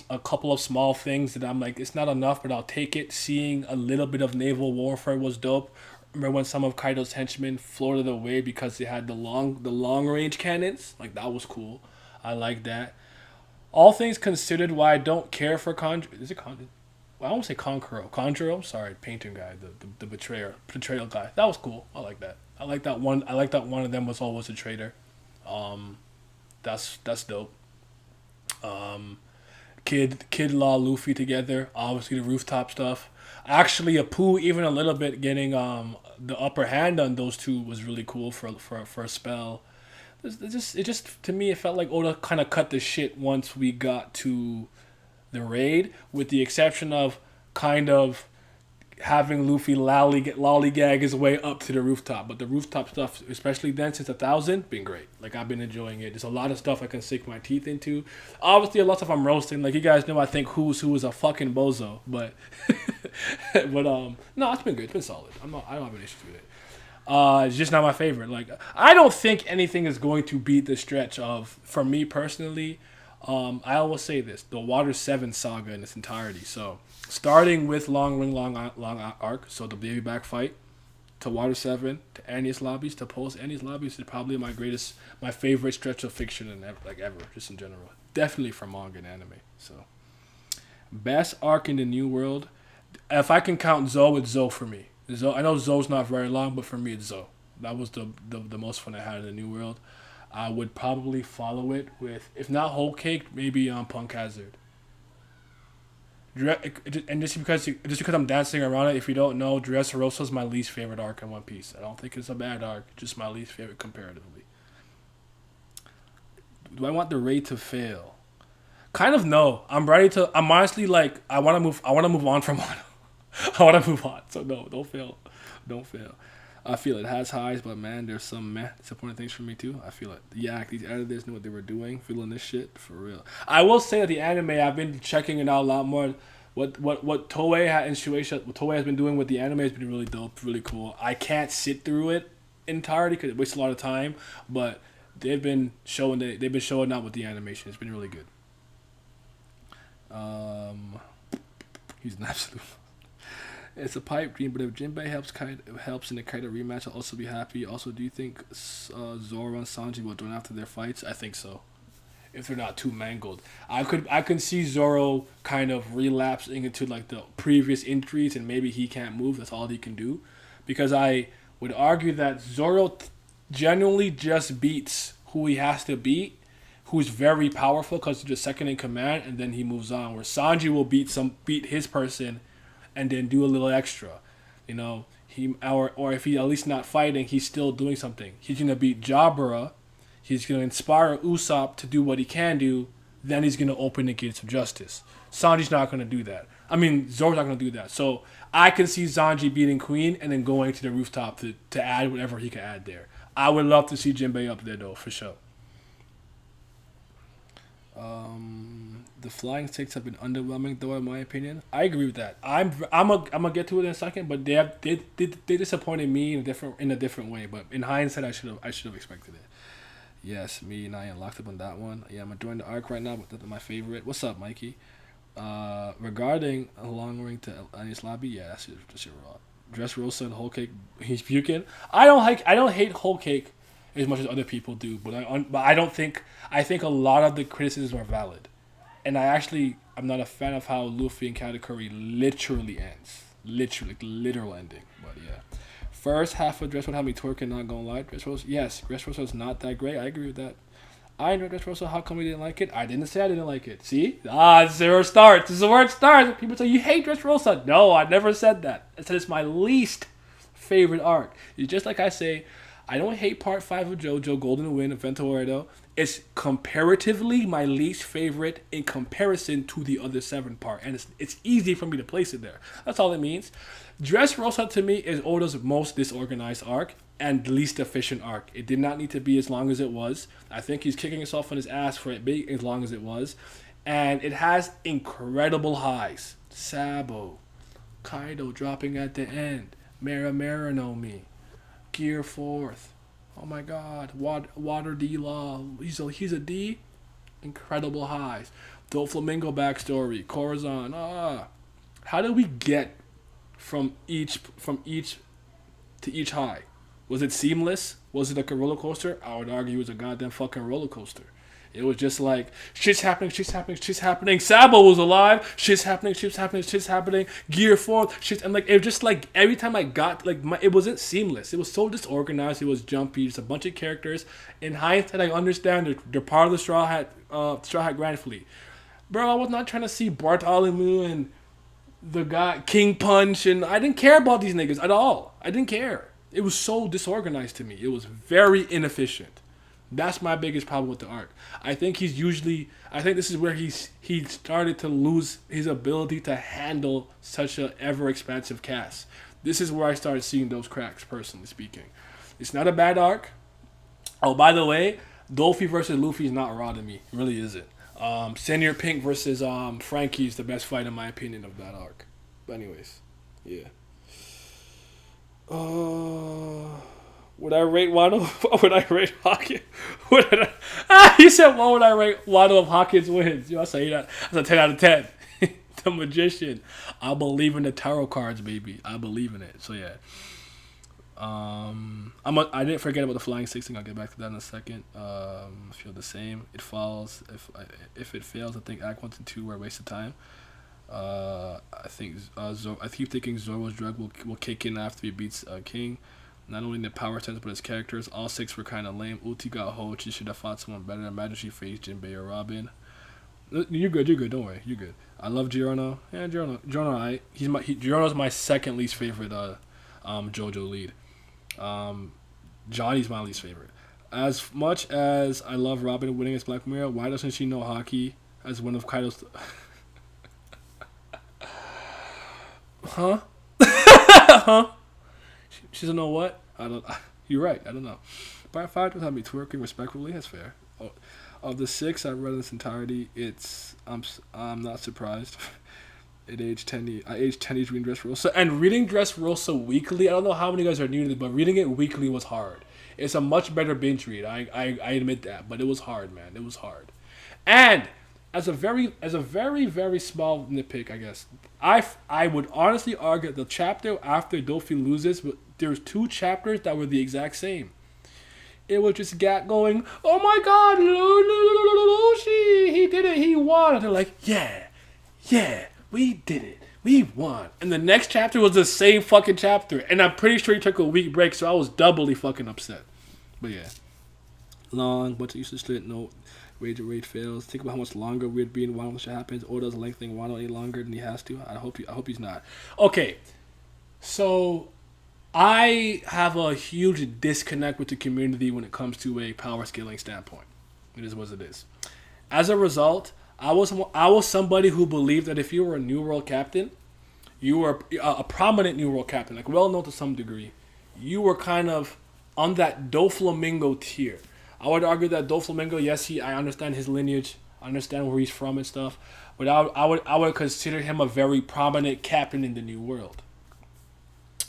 a couple of small things that I'm like, it's not enough, but I'll take it. Seeing a little bit of naval warfare was dope. Remember when some of Kaido's henchmen floated away because they had the long range cannons? Like, that was cool. I like that. All things considered, why I don't care for is it Conjuro? Well, I won't say Conjuro. Conjuro, sorry, painting guy, the betrayer, betrayal guy. That was cool. I like that. I like that one of them was always a traitor. That's dope. Kid Law, Luffy together. Obviously the rooftop stuff. Actually, Apu even a little bit getting the upper hand on those two was really cool for a spell. It just to me it felt like Oda kind of cut the shit once we got to the raid, with the exception of kind of having Luffy lollygag his way up to the rooftop. But the rooftop stuff, especially then since 1,000, been great. Like, I've been enjoying it. There's a lot of stuff I can sink my teeth into. Obviously, a lot of stuff I'm roasting. Like, you guys know, I think who is a fucking bozo. But no, it's been good. It's been solid. I don't have an issue with it. It's just not my favorite. Like, I don't think anything is going to beat the stretch of, for me personally, I always say this, the Water 7 saga in its entirety. So, starting with Long Arc, so the baby back fight, to Water 7, to Annius Lobbies, to post Annius Lobbies is probably my favorite stretch of fiction ever, just in general. Definitely for manga and anime. So, best arc in the New World, if I can count Zoe, it's Zoe for me. I know Zoe's not very long, but for me it's Zoe. That was the most fun I had in the New World. I would probably follow it with, if not Whole Cake, maybe Punk Hazard. And just because I'm dancing around it, if you don't know, Dressrosa is my least favorite arc in One Piece. I don't think it's a bad arc, just my least favorite comparatively. Do I want the raid to fail? Kind of no. I'm honestly like, I want to move on from Wano. I want to move on. So no, don't fail. I feel it has highs, but man, there's some disappointing things for me too. I feel it. Yeah, these editors knew what they were doing, feeling this shit for real. I will say that the anime, I've been checking it out a lot more. What Toei has been doing with the anime has been really dope, really cool. I can't sit through it entirely because it wastes a lot of time, but they've been showing out with the animation. It's been really good. He's an absolute. It's a pipe dream, but if Jinbei helps in the Kaido rematch, I'll also be happy. Also, do you think Zoro and Sanji will join after their fights? I think so. If they're not too mangled. I can see Zoro kind of relapsing into like the previous injuries and maybe he can't move. That's all he can do. Because I would argue that Zoro genuinely just beats who he has to beat, who's very powerful because he's just second in command, and then he moves on. Where Sanji will beat his person and then do a little extra. You know, or if he at least not fighting, he's still doing something. He's gonna beat Jabra. He's gonna inspire Usopp to do what he can do. Then he's gonna open the gates of justice. Sanji's not gonna do that. I mean, Zoro's not gonna do that. So I can see Sanji beating Queen and then going to the rooftop to add whatever he can add there. I would love to see Jinbei up there though, for sure. The flying sticks have been underwhelming, though, in my opinion. I agree with that. I'm gonna get to it in a second, but they disappointed me in a different way. But in hindsight, I should have expected it. Yes, me and I am locked up on that one. Yeah, I'm enjoying the arc right now, but that's my favorite. What's up, Mikey? Regarding a long ring to Ani's lobby, yeah, that's just your raw. Dressrosa and Whole Cake, he's puking. I don't hate Whole Cake as much as other people do, but I think a lot of the criticisms are valid. And I'm not a fan of how Luffy and Katakuri literally ends. Literal ending. But yeah. First half of Dressrosa had me twerking, not gonna lie. Dressrosa is not that great. I agree with that. I enjoyed Dressrosa. How come we didn't like it? I didn't say I didn't like it. See? This is where it starts. This is where it starts. People say, you hate Dressrosa. No, I never said that. I said it's my least favorite arc. It's just like I say, I don't hate part 5 of JoJo, Golden Wind, Evento Ordo. It's comparatively my least favorite in comparison to the other 7 part. And it's easy for me to place it there. That's all it means. Dressrosa to me is Oda's most disorganized arc and least efficient arc. It did not need to be as long as it was. I think he's kicking himself on his ass for it being as long as it was. And it has incredible highs. Sabo. Kaido dropping at the end. Mera no Mi. Gear 4th. Oh my god. Water D Law. He's a D. Incredible highs. Doflamingo backstory. Corazon. How did we get from each to each high? Was it seamless? Was it like a roller coaster? I would argue it was a goddamn fucking roller coaster. It was just like, shit's happening. Sabo was alive. Shit's happening. Gear 4. And like, it was just like, every time I got, like, it wasn't seamless. It was so disorganized. It was jumpy. Just a bunch of characters. In hindsight, I understand they're part of the Straw Hat Grand Fleet. Bro, I was not trying to see Bartholomew and the guy, King Punch, and I didn't care about these niggas at all. I didn't care. It was so disorganized to me. It was very inefficient. That's my biggest problem with the arc. I think this is where he started to lose his ability to handle such an ever-expansive cast. This is where I started seeing those cracks, personally speaking. It's not a bad arc. Oh, by the way, Dolphy versus Luffy is not raw to me. It really isn't. Senior Pink versus Frankie is the best fight, in my opinion, of that arc. But anyways, yeah. Would I rate Wano? What would I rate Hawkins? He said, what would I rate Wano if Hawkins wins? Yo, I say that. That's a 10 out of 10. The Magician. I believe in the tarot cards, baby. I believe in it. So yeah. I didn't forget about the flying six thing. I'll get back to that in a second. I feel the same. It falls. If it fails, I think Act 1 and 2 were a waste of time. I keep thinking Zoro's drug will kick in after he beats King. Not only in the power sense, but his characters. All 6 were kind of lame. Uti got hold. She should have fought someone better. Imagine she faced Jinbei or Robin. You're good. Don't worry. You're good. I love Giorno. Yeah, Giorno. Giorno's my second least favorite JoJo lead. Johnny's my least favorite. As much as I love Robin winning as Black Mirror, why doesn't she know hockey as one of Kaido's... Huh? Huh? She doesn't know what? You're right. I don't know. Part 5 doesn't have me twerking respectfully. That's fair. Of the 6 I've read in its entirety, I'm not surprised. I aged 10 years reading Dressrosa. And reading Dressrosa weekly, I don't know how many guys are new to this, but reading it weekly was hard. It's a much better binge read. I admit that, but it was hard, man. It was hard. And as a very, very small nitpick, I guess, I would honestly argue the chapter after Dolphy loses, there's 2 chapters that were the exact same. It was just Gat going, oh my god, Lucy, he did it, he won. And they're like, yeah, we did it, we won. And the next chapter was the same fucking chapter. And I'm pretty sure he took a week break, so I was doubly fucking upset. But yeah. Long, but useless shit, no. Rage fails. Think about how much longer we'd be in Wano when shit happens. Oda's lengthening Wano any longer than he has to. I hope he's not. Okay, so I have a huge disconnect with the community when it comes to a power scaling standpoint. It is what it is. As a result, I was somebody who believed that if you were a New World captain, you were a prominent New World captain, like well known to some degree. You were kind of on that Doflamingo tier. I would argue that Doflamingo, yes, I understand his lineage, I understand where he's from and stuff, but I would consider him a very prominent captain in the New World.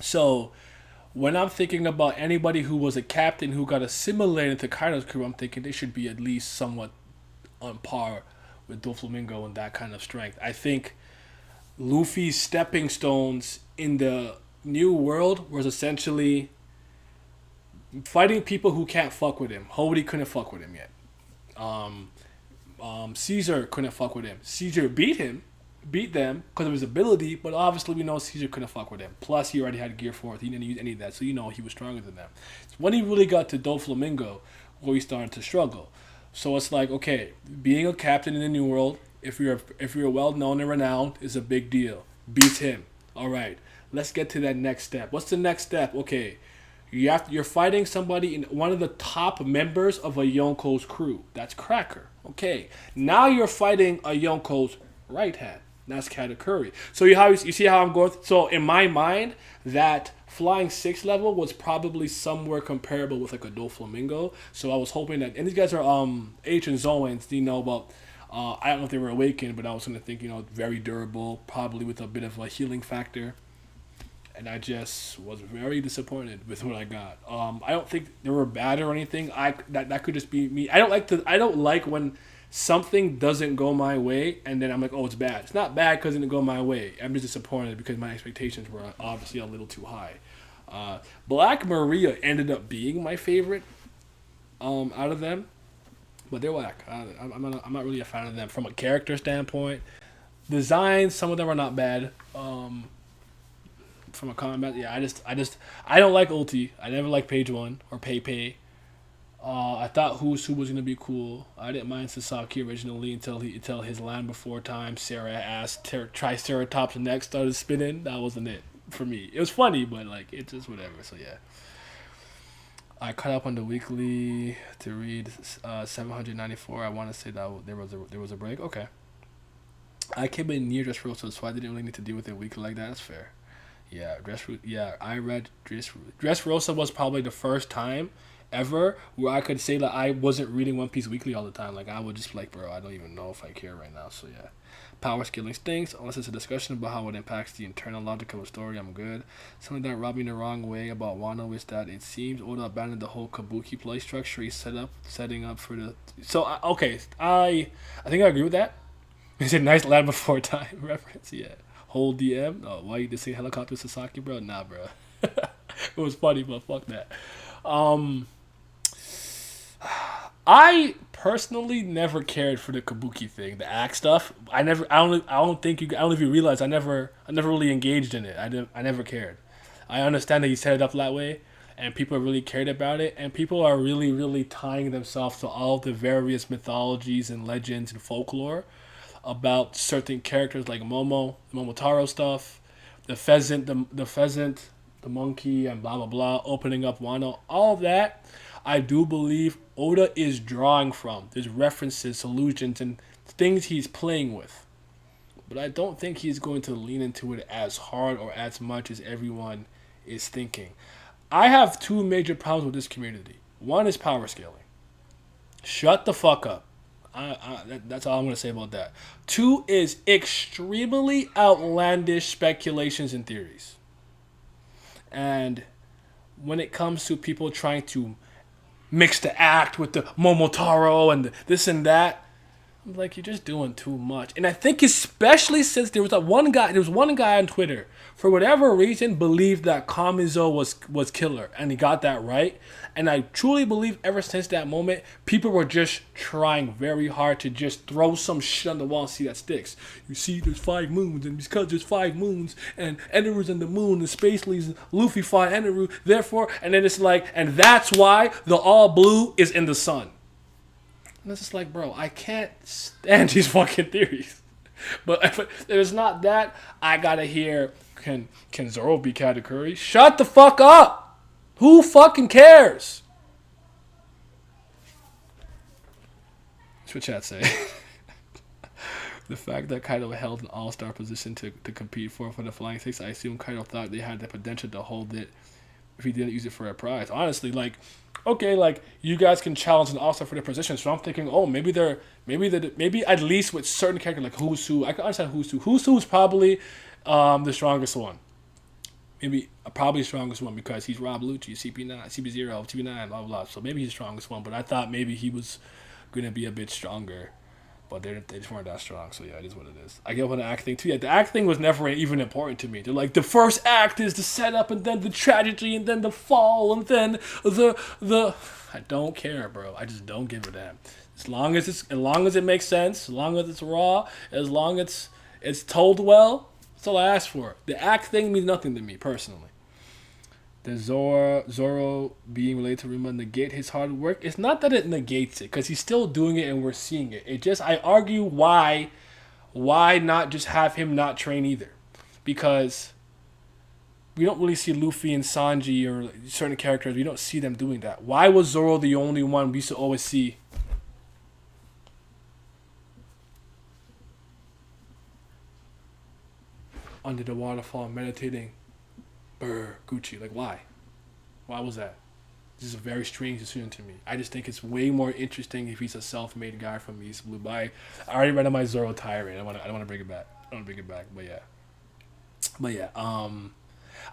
So when I'm thinking about anybody who was a captain who got assimilated to Kaido's crew, I'm thinking they should be at least somewhat on par with Doflamingo and that kind of strength. I think Luffy's stepping stones in the New World was essentially fighting people who can't fuck with him. Hody couldn't fuck with him yet. Caesar couldn't fuck with him. Caesar beat them because of his ability, but obviously we know Caesar couldn't fuck with him. Plus, he already had Gear 4. He didn't use any of that, so he was stronger than them. It's when he really got to Doflamingo where he started to struggle. So it's like, okay, being a captain in the New World, if you're well known and renowned, is a big deal. Beat him. All right, let's get to that next step. What's the next step? Okay, you're fighting somebody in one of the top members of a Yonko's crew. That's Cracker. Okay, now you're fighting a Yonko's right hand. That's Katakuri. So you see how I'm going. So in my mind, that flying 6 level was probably somewhere comparable with like a Doflamingo. So I was hoping that, and these guys are H and Zoans, but I don't know if they were awakened, but I was gonna think, very durable, probably with a bit of a healing factor. And I just was very disappointed with what I got. I don't think they were bad or anything. That could just be me. I don't like when something doesn't go my way and then I'm like, oh, it's bad. It's not bad because it didn't go my way. I'm just disappointed because my expectations were obviously a little too high. Black Maria ended up being my favorite out of them, but they're whack. I'm not really a fan of them from a character standpoint. Designs, some of them are not bad. From a combat, yeah, I don't like ulti. I never liked Page 1 or Pei. I thought Who's Who was gonna be cool. I didn't mind Sasaki originally until his Land Before Time Sarah ass Triceratops neck started spinning. That wasn't it for me. It was funny, but like it's just whatever. So yeah, I caught up on the weekly to read 794. I want to say that there was a break. Okay, I came in near Dressrosa, so I didn't really need to deal with it weekly like that. That's fair. Yeah, I read Dressrosa was probably the first time ever where I could say that I wasn't reading One Piece weekly all the time. Like, I would just be like, bro, I don't even know if I care right now. So yeah, power scaling stinks. Unless it's a discussion about how it impacts the internal logic of a story, I'm good. Something that rubbed me the wrong way about Wano is that it seems Oda abandoned the whole Kabuki play structure he setting up for the. So I think I agree with that. It's a nice Land Before Time reference. Yeah. Whole DM. Oh, why you just say helicopter Sasaki, bro? Nah, bro. It was funny, but fuck that. I personally never cared for the Kabuki thing, the axe stuff. I don't know if you realize I never really engaged in it. I never cared. I understand that he set it up that way, and people really cared about it, and people are really, really tying themselves to all the various mythologies and legends and folklore about certain characters like Momotaro stuff, the pheasant, the monkey, and blah blah blah, opening up Wano, all that. I do believe Oda is drawing from. There's references, allusions, and things he's playing with. But I don't think he's going to lean into it as hard or as much as everyone is thinking. I have two major problems with this community. One is power scaling. Shut the fuck up. That's all I'm going to say about that. Two is extremely outlandish speculations and theories. And when it comes to people trying to mix the act with the Momotaro and this and that, I'm like, you're just doing too much. And I think especially since there was one guy on Twitter, for whatever reason, believed that Kamizo was killer, and he got that right. And I truly believe ever since that moment, people were just trying very hard to just throw some shit on the wall and see that sticks. You see, there's 5 moons, and because there's 5 moons, and Eneru's in the moon, and Space Lee's Luffy fought Eneru, therefore, and then it's like, and that's why the all blue is in the sun. And it's just like, bro, I can't stand these fucking theories. But if there's not that, I gotta hear Can Zoro be Katakuri? Shut the fuck up! Who fucking cares? That's what chat say. The fact that Kaido held an all-star position to compete for the Flying Six, I assume Kaido thought they had the potential to hold it if he didn't use it for a prize. Honestly, like, okay, like, you guys can challenge an all-star for the position, so I'm thinking, oh, maybe at least with certain characters, like Who's Who, I can understand Who's Who. Who's Who is probably the strongest one. Maybe probably the strongest one because he's Rob Lucci, CP9, CP0, CP9, blah, blah, blah. So maybe he's the strongest one, but I thought maybe he was going to be a bit stronger. But they just weren't that strong, so yeah, it is what it is. I get what the act thing too. Yeah, the act thing was never even important to me. They're like, the first act is the setup, and then the tragedy, and then the fall, and then the. I don't care, bro. I just don't give a damn. As long as it makes sense, as long as it's raw, as long as it's told well, that's all I ask for. The act thing means nothing to me personally. The Zoro being related to Rima negate his hard work. It's not that it negates it, because he's still doing it and we're seeing it. It just, I argue why not just have him not train either? Because we don't really see Luffy and Sanji or certain characters, we don't see them doing that. Why was Zoro the only one we used to always see? Under the waterfall, meditating. Gucci. Like, why? Why was that? This is a very strange decision to me. I just think it's way more interesting if he's a self-made guy from East Blue. But I already read on my Zoro tirade. I don't want to bring it back. But yeah.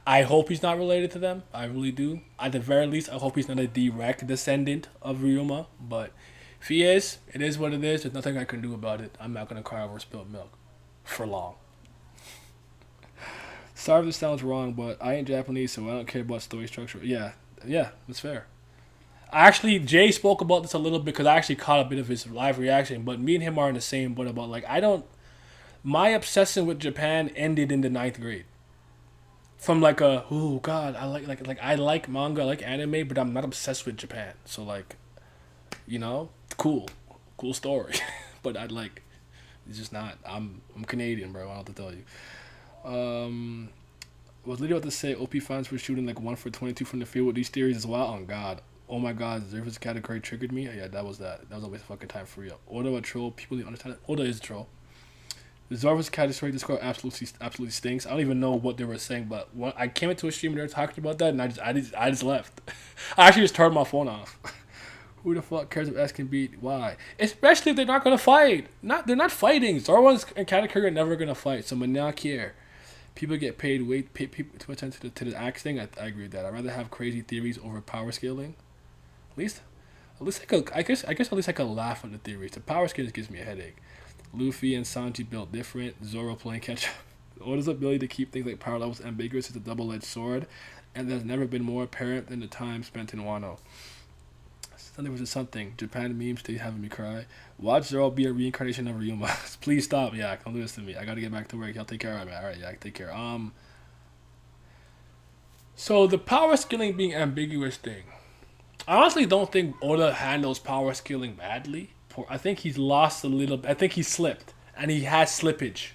I hope he's not related to them. I really do. At the very least, I hope he's not a direct descendant of Ryuma. But if he is, it is what it is. There's nothing I can do about it. I'm not gonna cry over spilled milk for long. Sorry if this sounds wrong, but I ain't Japanese, so I don't care about story structure. Yeah, that's fair. Actually, Jay spoke about this a little bit because I actually caught a bit of his live reaction, but me and him are in the same boat about, like, my obsession with Japan ended in the 9th grade. From like oh god, I like manga, I like anime, but I'm not obsessed with Japan. So, like, you know, cool story. But it's just not, I'm Canadian, bro, I don't have to tell you. Was literally about to say OP fans were shooting like 1 for 22 from the field with these theories as well. Oh god. Oh my god, Zerva's category triggered me. Yeah, that was a waste of fucking time for real. Oda a troll, people don't understand it. Oda is a troll. The Zerva's category Discord absolutely stinks. I don't even know what they were saying, but I came into a stream and they were talking about that, and I just left. I actually just turned my phone off. Who the fuck cares if S can beat? Why? Especially if they're not gonna fight. They're not fighting. Zoro and Katakuri are never gonna fight, so I'm not care. People get paid pay people to attend to the axe thing. I agree with that. I'd rather have crazy theories over power scaling. At least I guess at least I could laugh at the theories. The power scaling gives me a headache. Luffy and Sanji built different. Zoro playing catch up. Oda's ability to keep things like power levels ambiguous is a double-edged sword, and there's never been more apparent than the time spent in Wano. Sunday was something. Japan memes stay having me cry. Watch Zoro be a reincarnation of Ryuma. Please stop. Yeah, don't do this to me. I gotta get back to work. Y'all take care of me. Alright, yeah, take care. So the power scaling being ambiguous thing. I honestly don't think Oda handles power scaling badly. I think he's lost a little. I think he slipped, and he has slippage.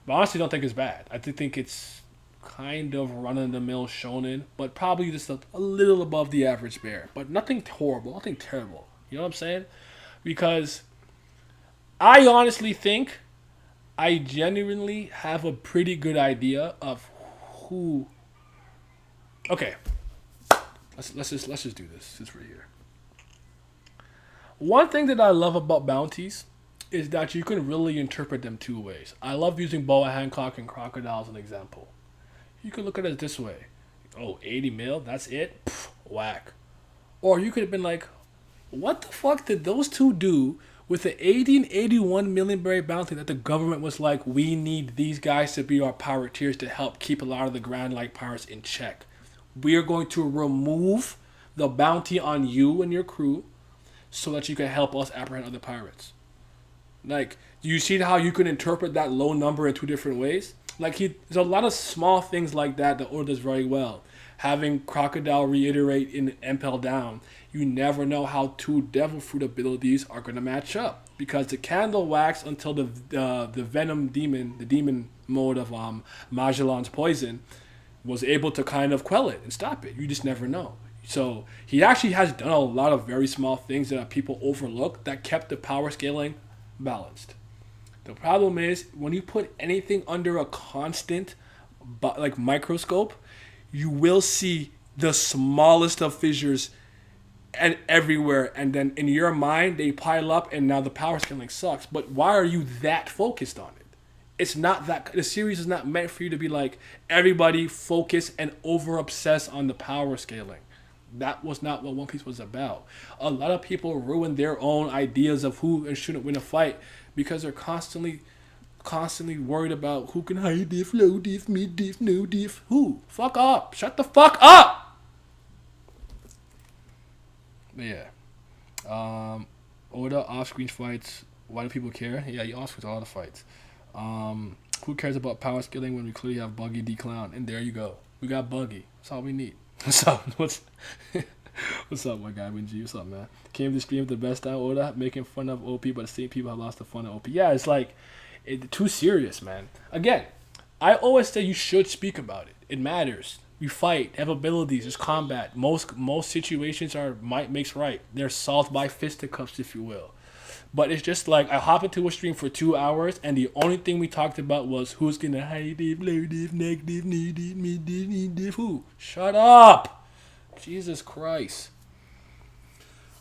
But I honestly don't think it's bad. I think it's kind of run-of-the-mill shonen, but probably just a little above the average bear. But nothing horrible, nothing terrible. You know what I'm saying? Because I honestly think I genuinely have a pretty good idea of who. Okay, let's just do this since we're here. One thing that I love about bounties is that you can really interpret them 2 ways. I love using Boa Hancock and Crocodile as an example. You could look at it this way. Oh, 80 mil? That's it? Pff, whack. Or you could have been like, what the fuck did those two do with the 80 and 81 million berry bounty that the government was like, we need these guys to be our pirateers to help keep a lot of the Grand Line pirates in check. We are going to remove the bounty on you and your crew so that you can help us apprehend other pirates. Like, do you see how you can interpret that low number in 2 different ways? Like there's a lot of small things like that Oda does very well. Having Crocodile reiterate in Impel Down, you never know how two Devil Fruit abilities are going to match up. Because the Candle Wax until the Venom Demon, the demon mode of Magellan's poison, was able to kind of quell it and stop it. You just never know. So he actually has done a lot of very small things that people overlook that kept the power scaling balanced. The problem is when you put anything under a constant like microscope, you will see the smallest of fissures and everywhere, and then in your mind they pile up and now the power scaling sucks. But why are you that focused on it? It's not that the series is not meant for you to be like everybody focus and over obsess on the power scaling. That was not what One Piece was about. A lot of people ruin their own ideas of who and shouldn't win a fight because they're constantly worried about who can high diff, low diff, mid diff, no diff. Who? Fuck up. Shut the fuck up. But yeah. Oda off-screen fights. Why do people care? Yeah, you off-screen a lot of fights. Who cares about power scaling when we clearly have Buggy D Clown? And there you go. We got Buggy. That's all we need. What's up? What's up, my guy? Winji? What's up, man? Came to stream the best out Oda, making fun of OP, but the same people have lost the fun of OP. Yeah, it's like too serious, man. Again, I always say you should speak about it. It matters. We fight, have abilities, there's combat. Most situations are might makes right. They're solved by fisticuffs, if you will. But it's just like I hop into a stream for 2 hours and the only thing we talked about was who's gonna high div, low div, negative, knee div, mid div, knee div, who? Shut up! Jesus Christ.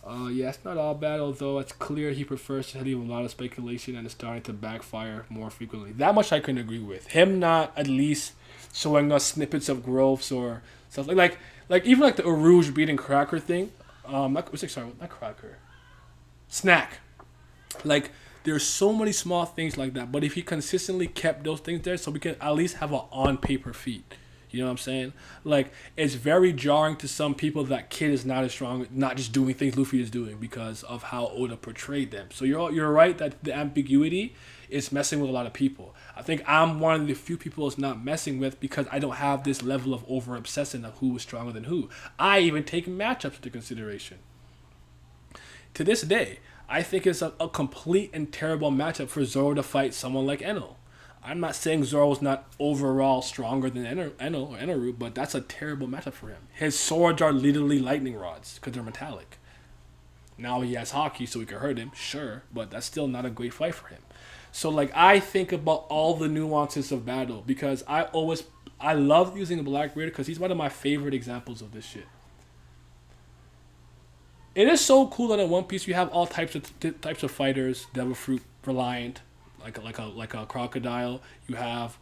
Yeah, it's not all bad, although it's clear he prefers to leave a lot of speculation and is starting to backfire more frequently. That much I can agree with. Him not at least showing us snippets of growths or stuff like even like the Uruge beating Cracker thing. Not Cracker. Snack. Like there's so many small things like that, but if he consistently kept those things there, so we can at least have an on paper feat. You know what I'm saying? Like it's very jarring to some people that Kid is not as strong, not just doing things Luffy is doing because of how Oda portrayed them. So you're right that the ambiguity is messing with a lot of people. I think I'm one of the few people it's not messing with because I don't have this level of over obsessing of who is stronger than who. I even take matchups into consideration. To this day, I think it's a complete and terrible matchup for Zoro to fight someone like Enel. I'm not saying Zoro's not overall stronger than Enel or Eneru, but that's a terrible matchup for him. His swords are literally lightning rods because they're metallic. Now he has hockey, so we can hurt him, sure, but that's still not a great fight for him. So like I think about all the nuances of battle because I love using Blackbeard because he's one of my favorite examples of this shit. It is so cool that in One Piece you have all types of fighters, Devil Fruit reliant, like a crocodile. You have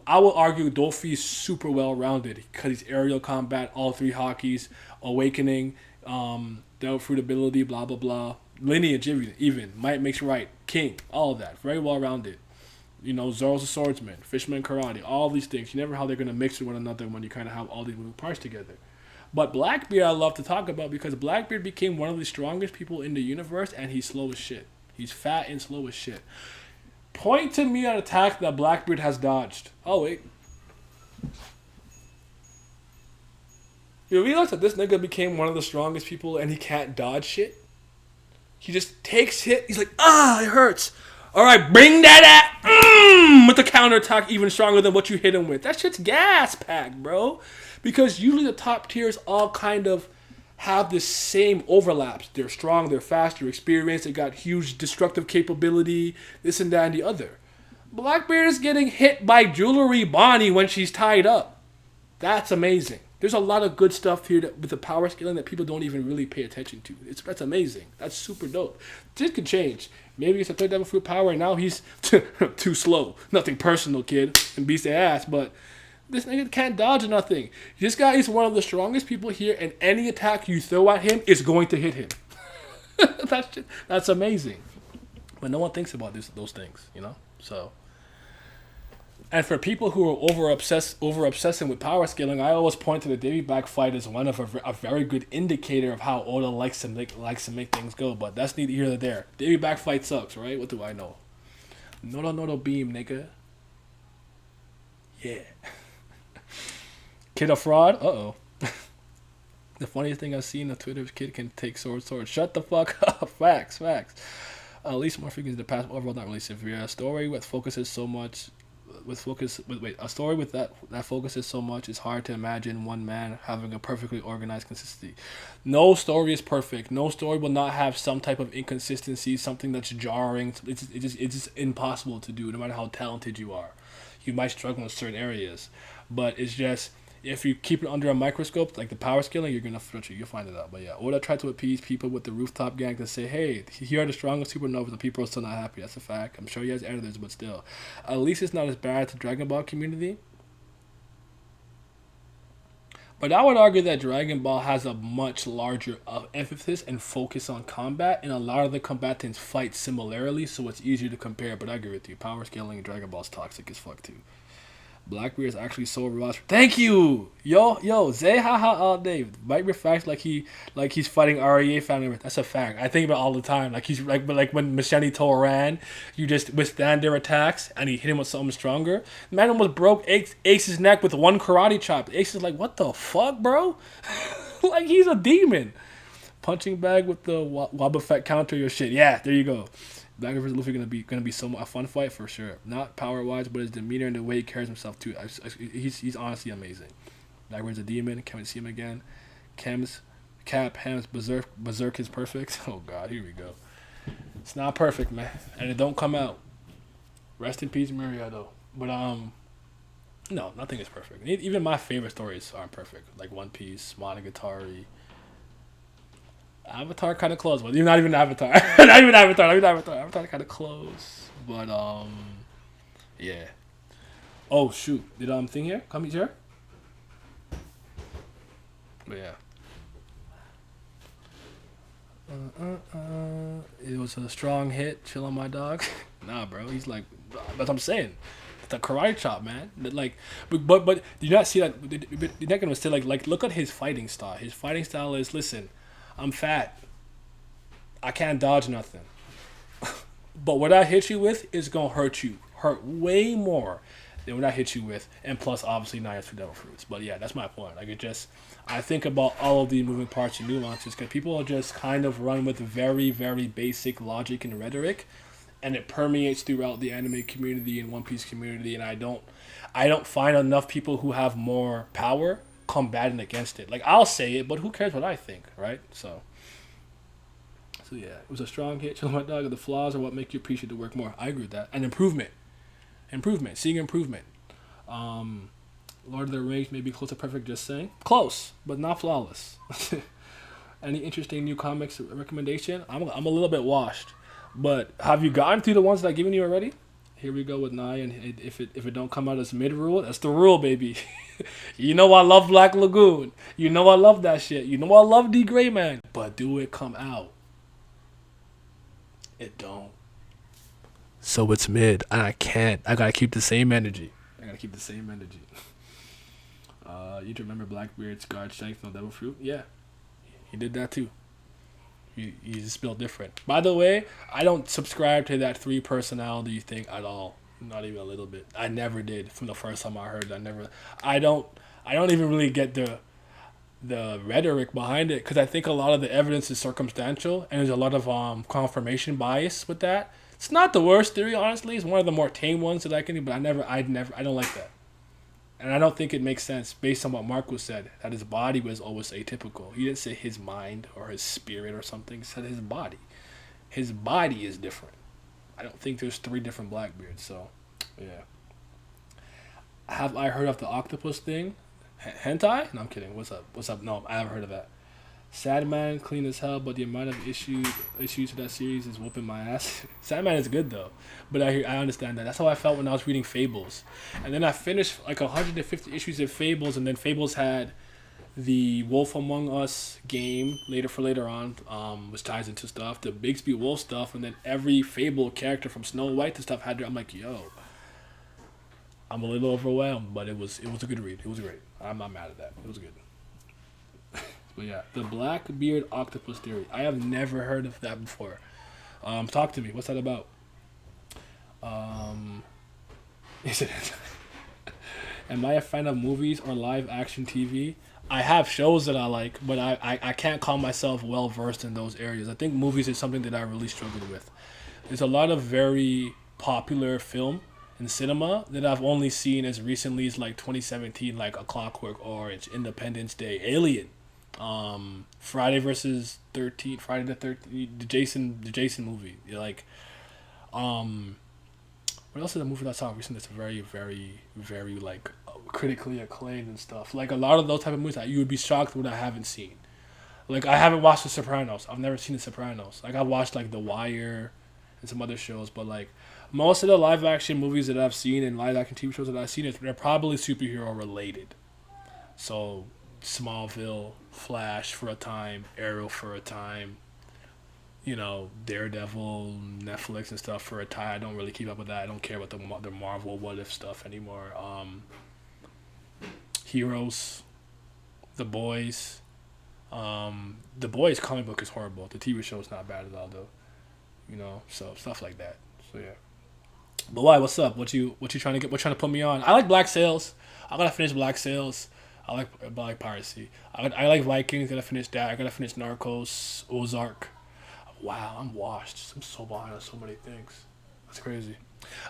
I will argue Dolphy's super well rounded because he's aerial combat, all three hockeys, awakening, Devil Fruit ability, blah blah blah, lineage even might makes right, king, all of that, very well rounded. You know, Zoro's a swordsman, Fishman karate, all these things. You never know how they're gonna mix with one another when you kind of have all these moving parts together. But Blackbeard I love to talk about because Blackbeard became one of the strongest people in the universe and he's slow as shit. He's fat and slow as shit. Point to me an attack that Blackbeard has dodged. Oh, wait. You realize that this nigga became one of the strongest people and he can't dodge shit? He just takes hit. He's like, it hurts. All right, bring that at with the counterattack even stronger than what you hit him with. That shit's gas packed, bro. Because usually the top tiers all kind of have the same overlaps. They're strong, they're fast, they're experienced, they got huge destructive capability, this and that and the other. Blackbeard is getting hit by Jewelry Bonnie when she's tied up. That's amazing. There's a lot of good stuff here with the power scaling that people don't even really pay attention to. That's amazing. That's super dope. This could change. Maybe it's a third Devil Fruit power and now he's too slow. Nothing personal, kid, and beats their ass, but this nigga can't dodge nothing. This guy is one of the strongest people here, and any attack you throw at him is going to hit him. That's amazing. But no one thinks about those things, you know? So, and for people who are over obsessing with power scaling, I always point to the Davy Back fight as one of a very good indicator of how Oda likes to make things go. But that's neither here nor there. Davy Back fight sucks, right? What do I know? No beam, nigga. Yeah. Kid a fraud? Uh-oh. The funniest thing I've seen on Twitter is kid can take sword. Shut the fuck up. Facts. At least more frequency in the past. Overall, not really severe. A story with focuses so much. A story with that focuses so much. It's hard to imagine one man having a perfectly organized consistency. No story is perfect. No story will not have some type of inconsistency, something that's jarring. It's just impossible to do, no matter how talented you are. You might struggle in certain areas, but it's just, if you keep it under a microscope, like the power scaling, you'll find it out. But yeah, Oda tried to appease people with the rooftop gang to say, hey, here are the strongest supernovas, and people are still not happy. That's a fact. I'm sure he has editors, but still. At least it's not as bad as the Dragon Ball community. But I would argue that Dragon Ball has a much larger emphasis and focus on combat, and a lot of the combatants fight similarly, so it's easier to compare. But I agree with you. Power scaling in Dragon Ball is toxic as fuck too. Blackbeard is actually so robust. Thank you, yo, Zay haha all day. Blackbeard facts like he's fighting REA family members. That's a fact. I think about it all the time. Like he's like, but like when Machete Toran, you just withstand their attacks, and he hit him with something stronger. The man almost broke Ace's neck with one karate chop. Ace is like, what the fuck, bro? Like he's a demon. Punching bag with the Wab effect counter your shit. Yeah, there you go. Blackbeard vs. Luffy gonna be a fun fight for sure. Not power wise, but his demeanor and the way he carries himself too. He's honestly amazing. Blackbeard's a demon. Can't wait to see him again. Hems Berserk is perfect. Oh god, here we go. It's not perfect, man, and it don't come out. Rest in peace, Muriel. But no, nothing is perfect. Even my favorite stories aren't perfect, like One Piece, Monogatari. Avatar kind of close, but not even Avatar. not even Avatar. Avatar kind of close, but yeah. Oh shoot! Did thing here come here? But yeah. It was a strong hit. Chill on my dog. Nah, bro. He's like, that's what I'm saying. It's a karate chop, man. Like, but do you not see that? You're not gonna say like look at his fighting style. His fighting style is, listen, I'm fat. I can't dodge nothing. But what I hit you with is going to hurt way more than what I hit you with. And plus, obviously, now you have two devil fruits. But yeah, that's my point. Like, I think about all of the moving parts and nuances, because people just kind of run with very, very basic logic and rhetoric. And it permeates throughout the anime community and One Piece community. And I don't find enough people who have more power combating against it. Like, I'll say it, but who cares what I think, right? So yeah, it was a strong hit. Chill my dog. The flaws are what make you appreciate the work more. I agree with that. And improvement, seeing improvement. Lord of the Rings may be close to perfect. Just saying, close, but not flawless. Any interesting new comics recommendation? I'm a little bit washed, but have you gotten through the ones that I've given you already? Here we go with Nai, and if it don't come out as mid rule, that's the rule, baby. You know I love Black Lagoon. You know I love that shit. You know I love D Gray Man. But do it come out? It don't. So it's mid, and I can't. I gotta keep the same energy. You remember Blackbeard's guard strength no devil fruit? Yeah, he did that too. He's just built different. By the way, I don't subscribe to that 3 personality thing at all. Not even a little bit. I never did from the first time I heard it. I don't even really get the rhetoric behind it, because I think a lot of the evidence is circumstantial, and there's a lot of confirmation bias with that. It's not the worst theory, honestly. It's one of the more tame ones that I can do, but I don't like that. And I don't think it makes sense based on what Marco said, that his body was always atypical. He didn't say his mind or his spirit or something. He said his body. His body is different. I don't think there's 3 different Blackbeards, so yeah. Have I heard of the octopus thing? Hentai? No, I'm kidding. What's up? No, I haven't heard of that. Sadman, clean as hell, but the amount of issues for that series is whooping my ass. Sadman is good though, but I understand that. That's how I felt when I was reading Fables, and then I finished like 150 issues of Fables, and then Fables had the Wolf Among Us game later on, which ties into stuff, the Bigsby Wolf stuff, and then every Fable character from Snow White to stuff had. I'm like, yo, I'm a little overwhelmed, but it was a good read. It was great. I'm not mad at that. It was good. But yeah, the Blackbeard octopus theory. I have never heard of that before. Talk to me. What's that about? Is it? Am I a fan of movies or live action TV? I have shows that I like, but I can't call myself well versed in those areas. I think movies is something that I really struggled with. There's a lot of very popular film in cinema that I've only seen as recently as like 2017, like A Clockwork Orange, Independence Day, Alien, Friday versus 13, Friday the 13th, the Jason movie. Like, what else is a movie that I saw recently that's very, very, very like critically acclaimed and stuff? Like a lot of those type of movies that you would be shocked what I haven't seen. Like I haven't watched The Sopranos. I've never seen The Sopranos. Like I've watched like The Wire and some other shows, but like most of the live action movies that I've seen and live action TV shows that I've seen, they're probably superhero related. So Smallville, Flash for a time, Arrow for a time, you know, Daredevil, Netflix and stuff for a time. I don't really keep up with that. I don't care about the Marvel What If stuff anymore. Heroes, The Boys. The Boys comic book is horrible. The TV show is not bad at all though. You know, so stuff like that. So yeah. But why? What's up? What you trying to get? What trying to put me on? I like Black Sails. I gotta finish Black Sails. I like Piracy. I like Vikings. Gotta finish that. I gotta finish Narcos, Ozark. Wow, I'm washed. I'm so behind on so many things. That's crazy.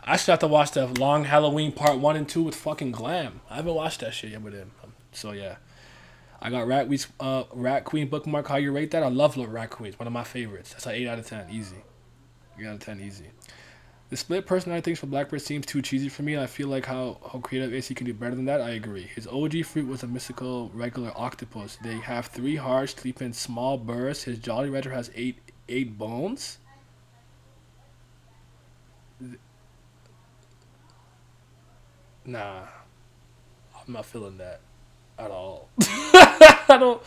I still have to watch the Long Halloween Part 1 and 2 with fucking Glam. I haven't watched that shit yet with him. So yeah. I got Rat Queen bookmark. How you rate that? I love Rat Queen. It's one of my favorites. That's an 8 out of 10. Easy. 8 out of 10 easy. The split personality things for Blackbird seems too cheesy for me. I feel like how creative AC can do better than that. I agree. His OG fruit was a mystical regular octopus. They have 3 hearts, sleep in small bursts. His Jolly Rancher has 8 bones. Nah, I'm not feeling that at all. I don't.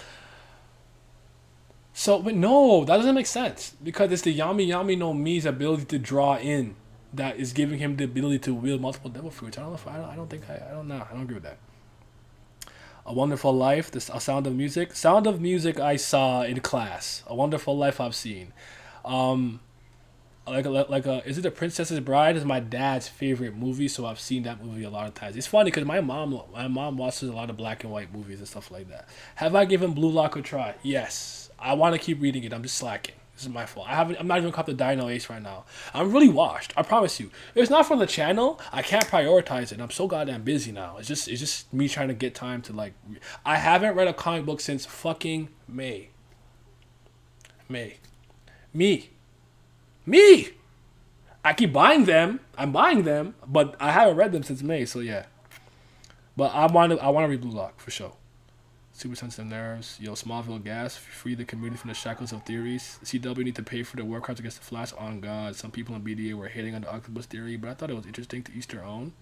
So, but no, that doesn't make sense because it's the Yami Yami no Mi's ability to draw in that is giving him the ability to wield multiple devil fruits. I don't know if I don't know. I don't agree with that. A Wonderful Life, A Sound of Music. Sound of Music I saw in class. A Wonderful Life I've seen. Is it The Princess's Bride? Is my dad's favorite movie, so I've seen that movie a lot of times. It's funny because my mom watches a lot of black and white movies and stuff like that. Have I given Blue Lock a try? Yes. I want to keep reading it. I'm just slacking. This is my fault. I'm not even caught the Dino Ace right now. I'm really washed. I promise you. If it's not for the channel, I can't prioritize it. I'm so goddamn busy now. It's just me trying to get time to like. I haven't read a comic book since fucking May. Me. I keep buying them. I'm buying them, but I haven't read them since May. So yeah. But I want to read Blue Lock for sure. Super sensitive nerves. Yo, Smallville gas. Free the community from the shackles of theories. CW need to pay for the war cards against the Flash. On God, some people in BDA were hating on the octopus theory, but I thought it was interesting to each their own.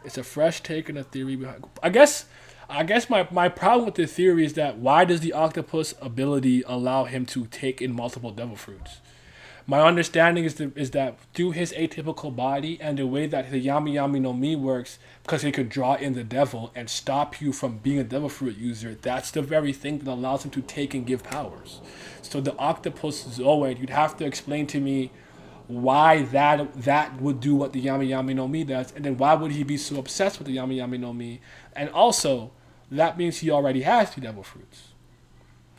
It's a fresh take on the theory behind. I guess my problem with the theory is that why does the octopus ability allow him to take in multiple devil fruits? My understanding is that through his atypical body and the way that the Yami Yami no Mi works, because he could draw in the devil and stop you from being a devil fruit user, that's the very thing that allows him to take and give powers. So the octopus Zoid, you'd have to explain to me why that would do what the Yami Yami no Mi does, and then why would he be so obsessed with the Yami Yami no Mi? And also, that means he already has 2 devil fruits.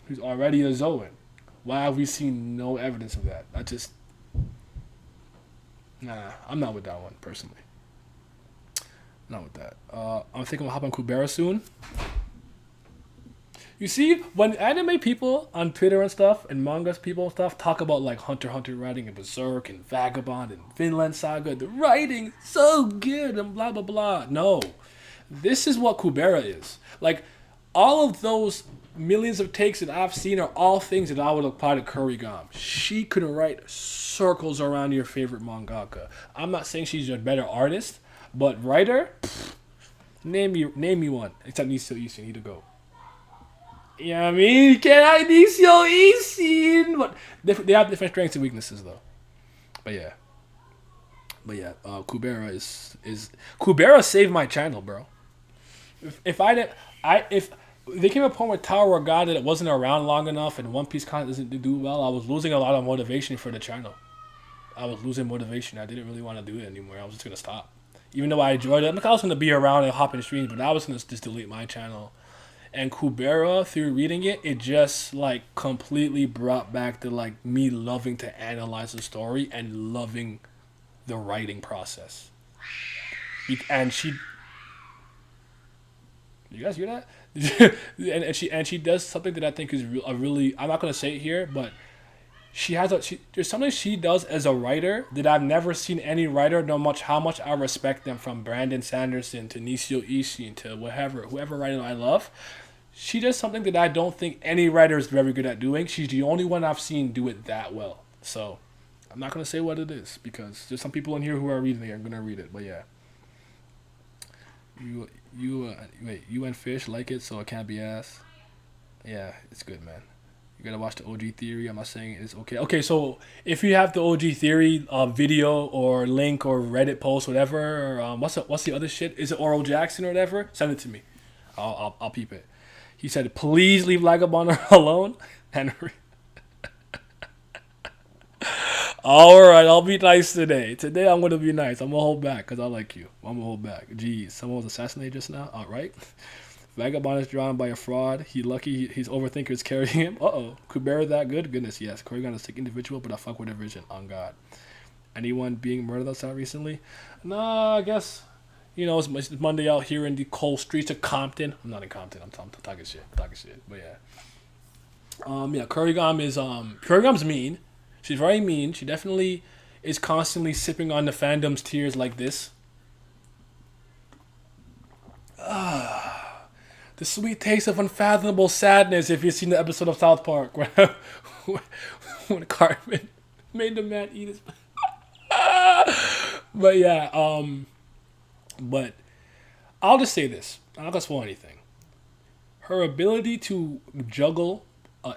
He's already a Zoid. Why have we seen no evidence of that? I'm not with that one, personally. Not with that. I'm thinking we'll hop on Kubera soon. You see, when anime people on Twitter and stuff, and mangas people and stuff, talk about like Hunter x Hunter writing and Berserk and Vagabond and Vinland Saga, the writing so good and blah, blah, blah. No. This is what Kubera is. Like, all of those millions of takes that I've seen are all things that I would apply to Kurigam. She could write circles around your favorite mangaka. I'm not saying she's a better artist, but writer, name me one. Except Nisio Isin, need to go. You know what I mean? Can I Nisio Isin? But they have different strengths and weaknesses though. But yeah, Kubera is Kubera saved my channel, bro. If there came a point with Tower of God that it wasn't around long enough and One Piece content doesn't do well, I was losing a lot of motivation for the channel. I was losing motivation. I didn't really want to do it anymore. I was just going to stop. Even though I enjoyed it, I'm like, I was gonna be around and hop in streams, but I was gonna just delete my channel. And Kubera, through reading it, it just like completely brought back to like me loving to analyze the story and loving the writing process. And she, you guys hear that? and she does something that I think is a really, I'm not gonna say it here, but there's something she does as a writer that I've never seen any writer, no much how much I respect them, from Brandon Sanderson to Nishio Ishii to whoever writer I love. She does something that I don't think any writer is very good at doing. She's the only one I've seen do it that well. So I'm not gonna say what it is because there's some people in here who are reading it. I'm gonna read it, but yeah. You and Fish like it, so it can't be asked. Yeah, it's good, man. You gotta watch the OG Theory. I'm not saying it's okay. Okay, so if you have the OG Theory video or link or Reddit post, whatever, or what's the other shit? Is it Oral Jackson or whatever? Send it to me. I'll peep it. He said, "Please leave Vagabond alone." Henry. All right, I'll be nice today. Today I'm gonna be nice. I'm gonna hold back because I like you. I'm gonna hold back. Jeez, someone was assassinated just now. All right. Vagabond is drawn by a fraud. He lucky his overthinker is carrying him. Kubera that good? Goodness, yes. Korean is a sick individual, but I fuck with her vision. On God. Anyone being murdered outside recently? No, I guess. You know, it's Monday out here in the cold streets of Compton. I'm not in Compton. I'm talking shit. But yeah. Yeah. Kurigam's mean. She's very mean. She definitely is constantly sipping on the fandom's tears like this. The sweet taste of unfathomable sadness. If you've seen the episode of South Park when Cartman made the man eat his. But yeah. But I'll just say this. I'm not gonna spoil anything. Her ability to juggle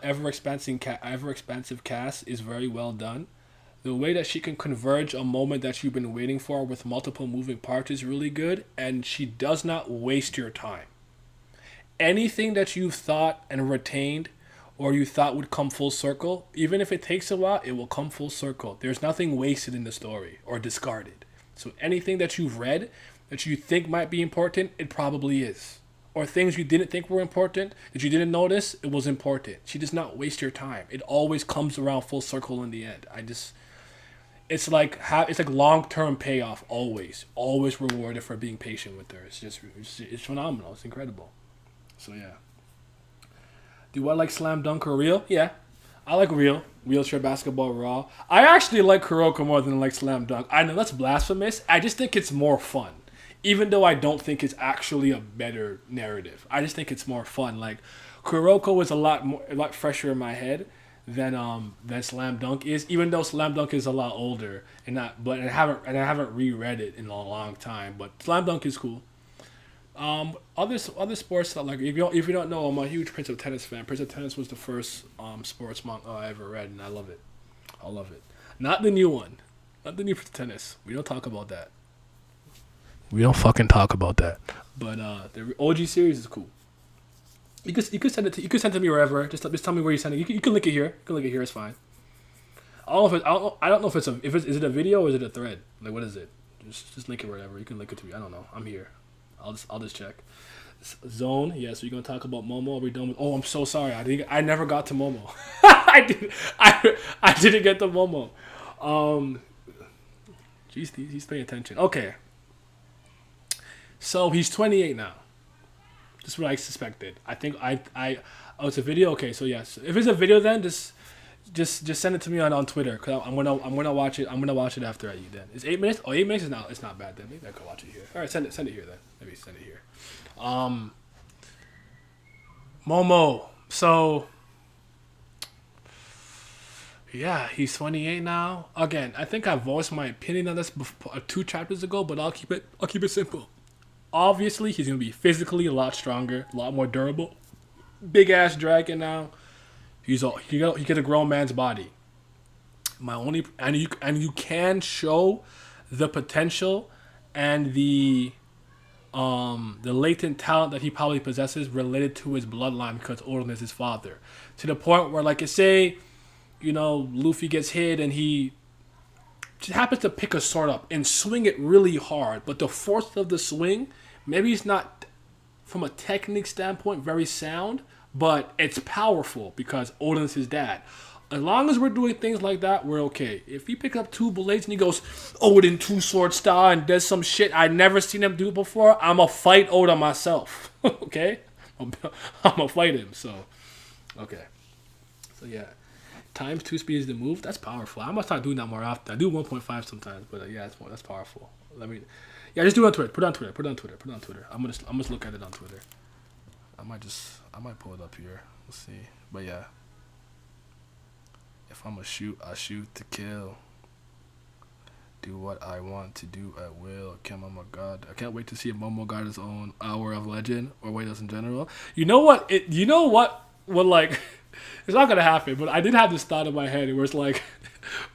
ever-expansive cast is very well done. The way that she can converge a moment that you've been waiting for with multiple moving parts is really good, and she does not waste your time. Anything that you've thought and retained or you thought would come full circle, even if it takes a while, it will come full circle. There's nothing wasted in the story or discarded. So anything that you've read that you think might be important, it probably is. Or things you didn't think were important, that you didn't notice, it was important. She does not waste your time. It always comes around full circle in the end. It's like long-term payoff always rewarded for being patient with her. It's phenomenal. It's incredible. So yeah. Do I like Slam Dunk or Real? Yeah, I like Real. Wheelchair Basketball Raw. I actually like Kuroko more than I like Slam Dunk. I know that's blasphemous. I just think it's more fun. Even though I don't think it's actually a better narrative. I just think it's more fun. Like, Kuroko is a lot fresher in my head than Slam Dunk is. Even though Slam Dunk is a lot older and I haven't reread it in a long time. But Slam Dunk is cool. Other sports that, like, if you don't know, I'm a huge Prince of Tennis fan. Prince of Tennis was the first sports manga I ever read, and I love it. Not the new one. Not the new Prince of Tennis. We don't talk about that. We don't fucking talk about that. But the OG series is cool. You could send it to me wherever. Just tell me where you send it. You can link it here. It's fine. I don't know if is it a video or is it a thread? Like, what is it? Just link it wherever. You can link it to me. I don't know. I'm here. I'll just check. Zone. Yeah. So you're gonna talk about Momo? Are we done with? Oh, I'm so sorry. I never got to Momo. I didn't get to Momo. Jeez, he's paying attention. Okay. So he's 28 now. That's what I suspected. I think oh, it's a video. Okay, so yes, if it's a video, then just send it to me on Twitter, cause I'm gonna watch it. I'm gonna watch it after I eat. Then it's 8 minutes. Oh, 8 minutes is not. It's not bad. Then maybe I could watch it here. All right, send it here then. Maybe send it here. Momo. So yeah, he's 28 now. Again, I think I voiced my opinion on this 2 chapters ago, but I'll keep it simple. Obviously, he's going to be physically a lot stronger, a lot more durable. Big ass dragon now. He get a grown man's body. You can show the potential and the latent talent that he probably possesses related to his bloodline because Oden is his father. To the point where, like, say, Luffy gets hit and he just happens to pick a sword up and swing it really hard, but the force of the swing, maybe it's not from a technique standpoint very sound, but it's powerful because Odin's his dad. As long as we're doing things like that, we're okay. If he picks up 2 blades and he goes Odin 2-sword style and does some shit I never seen him do before, I'ma fight Odin myself. Okay? I'ma fight him. So, okay. So yeah, times 2 speeds to move. That's powerful. I must start doing that more often. I do 1.5 sometimes, but yeah, that's powerful. Just do it on Twitter. Put it on Twitter. I'm gonna look at it on Twitter. I might pull it up here. Let's see. But yeah. If I'm a shoot, I shoot to kill. Do what I want to do at will. Oh my god. I can't wait to see if Momo got his own hour of legend or Waitos in general. You know what? Well, like, it's not gonna happen, but I did have this thought in my head where it's like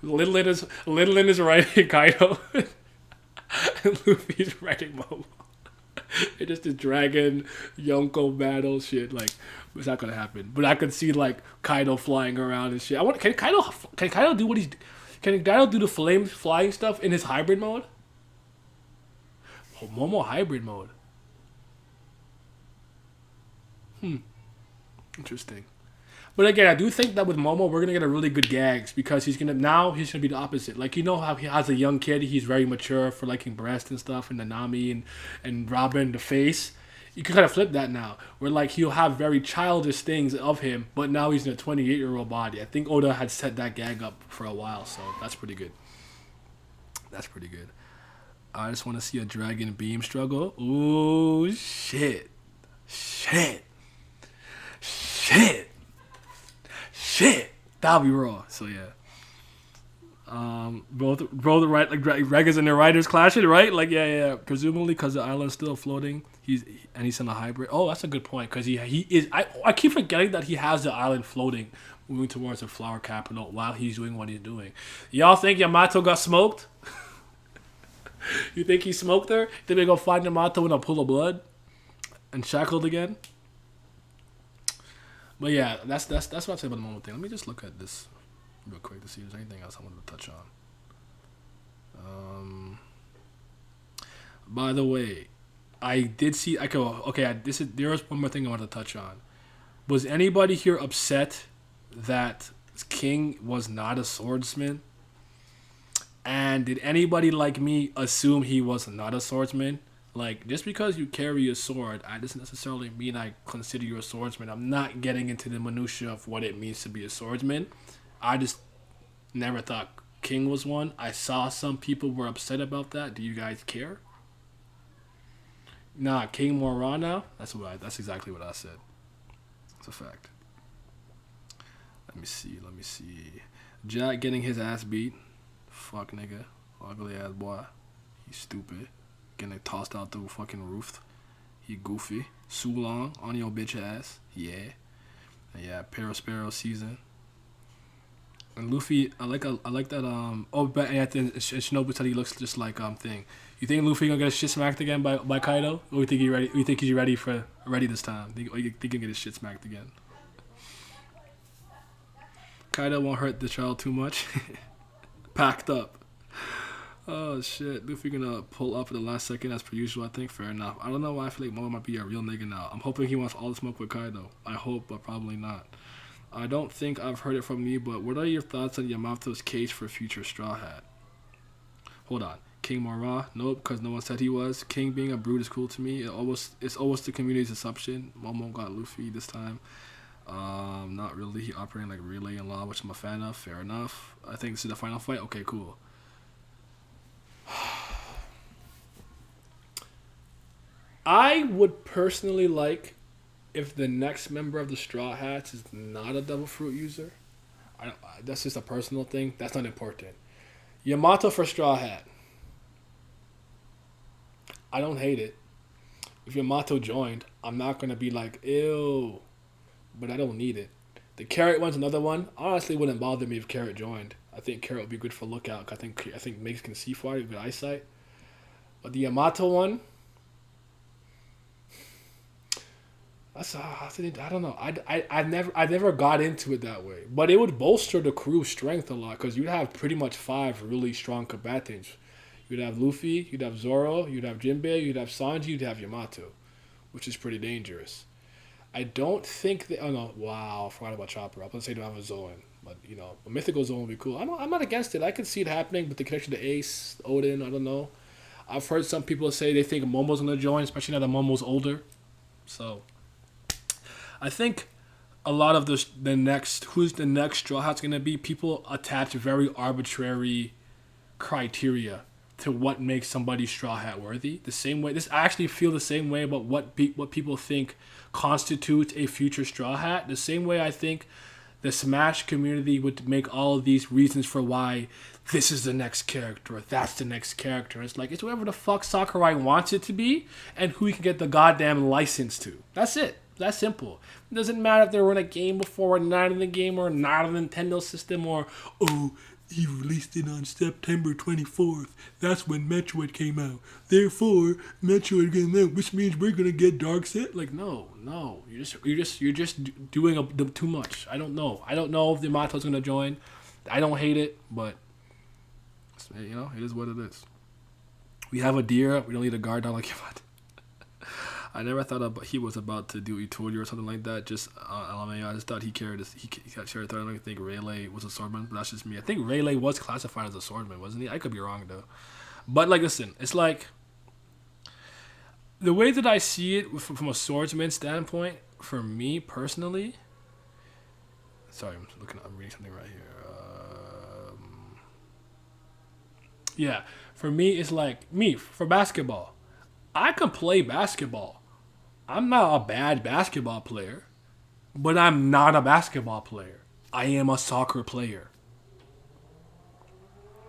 Little Lin is writing Kaido and Luffy's writing Momo. It's just a dragon Yonko battle shit. Like, it's not gonna happen. But I could see like Kaido flying around and shit. Can Kaido do what he's? Can Kaido do the flame flying stuff in his hybrid mode? Oh, Momo hybrid mode. Interesting. But again, I do think that with Momo, we're gonna get a really good gags because he's gonna be the opposite. Like, you know how he has a young kid, he's very mature for liking breast and stuff, and Nanami and Robin the face. You can kind of flip that now, where like he'll have very childish things of him, but now he's in a 28-year-old body. I think Oda had set that gag up for a while, so that's pretty good. I just want to see a dragon beam struggle. Ooh, shit. That'll be raw. So yeah. Both the right, like Regas and the riders clashing, right? Like yeah. Presumably because the island's still floating. He's in a hybrid. Oh, that's a good point because he is. I keep forgetting that he has the island floating, moving towards the flower capital while he's doing what he's doing. Y'all think Yamato got smoked? You think he smoked her? Then they go find Yamato in a pool of blood and shackled again. But yeah, that's what I say about the Momo thing. Let me just look at this real quick to see if there's anything else I wanted to touch on. By the way, I did see. There was one more thing I wanted to touch on. Was anybody here upset that King was not a swordsman? And did anybody like me assume he was not a swordsman? Like, just because you carry a sword, I doesn't necessarily mean I consider you a swordsman. I'm not getting into the minutia of what it means to be a swordsman. I just never thought King was one. I saw some people were upset about that. Do you guys care? Nah, King more raw now? That's exactly what I said. It's a fact. Let me see. Jack getting his ass beat. Fuck nigga. Ugly ass boy. He's stupid. Getting tossed out the fucking roof. He goofy. Sulong on your bitch ass. Yeah. And yeah, Perospero season. And Luffy, I like that. But at the end, Shinobu said he looks just like thing. You think Luffy gonna get his shit smacked again by Kaido? Or you think he's ready? You think he's ready this time? Or you think he can get his shit smacked again? Kaido won't hurt the child too much. Packed up. Oh shit, Luffy gonna pull up at the last second as per usual. I think fair enough. I don't know why I feel like Momo might be a real nigga now. I'm hoping he wants all the smoke with Kaido. I hope, but probably not. I don't think I've heard it from you, but what are your thoughts on Yamato's case for future Straw Hat? Hold on. King Mara? Nope, because no one said he was. King being a brute is cool to me. It's almost the community's assumption. Momo got Luffy this time. Not really. He operating like Relay and Law, which I'm a fan of. Fair enough. I think this is the final fight. Okay, cool. I would personally like if the next member of the Straw Hats is not a Devil Fruit user. That's just a personal thing. That's not important. Yamato for Straw Hat. I don't hate it. If Yamato joined, I'm not going to be like, ew. But I don't need it. The Carrot one's another one. Honestly, wouldn't bother me if Carrot joined. I think Carrot would be good for lookout. I think Mix can see far, good eyesight. But the Yamato one, I don't know. I never got into it that way, but it would bolster the crew's strength a lot because you'd have pretty much 5 really strong combatants. You'd have Luffy, you'd have Zoro, you'd have Jinbei, you'd have Sanji, you'd have Yamato, which is pretty dangerous. I don't think that. Oh no! Wow, I forgot about Chopper. I was gonna say to have a Zoan, but a mythical Zoan would be cool. I'm not against it. I could see it happening, but the connection to Ace, Odin, I don't know. I've heard some people say they think Momo's gonna join, especially now that Momo's older. So, I think a lot of the next who's the next Straw Hat's gonna be. People attach very arbitrary criteria to what makes somebody Straw Hat worthy. The same way, I actually feel the same way about what people think constitutes a future Straw Hat. The same way I think the Smash community would make all of these reasons for why this is the next character or that's the next character. It's like, it's whoever the fuck Sakurai wants it to be and who he can get the goddamn license to. That's it. That's simple. It doesn't matter if they were in a game before or not in the game or not on the Nintendo system or, oh, he released it on September 24th. That's when Metroid came out. Therefore, Metroid came out, which means we're gonna get Darkseid. Like, no. You're just doing too much. I don't know. I don't know if Yamato's gonna join. I don't hate it, but it is what it is. We have a deer. We don't need a guard dog like Yamato. I never thought he was about to do Itoria or something like that. Just LMAO. I just thought he carried this. He carried. I don't think Rayleigh was a swordman, but that's just me. I think Rayleigh was classified as a swordman, wasn't he? I could be wrong though. But like, listen, it's like the way that I see it from a swordsman standpoint. For me personally, sorry, I'm reading something right here. Yeah, for me, it's like for basketball. I can play basketball. I'm not a bad basketball player, but I'm not a basketball player. I am a soccer player.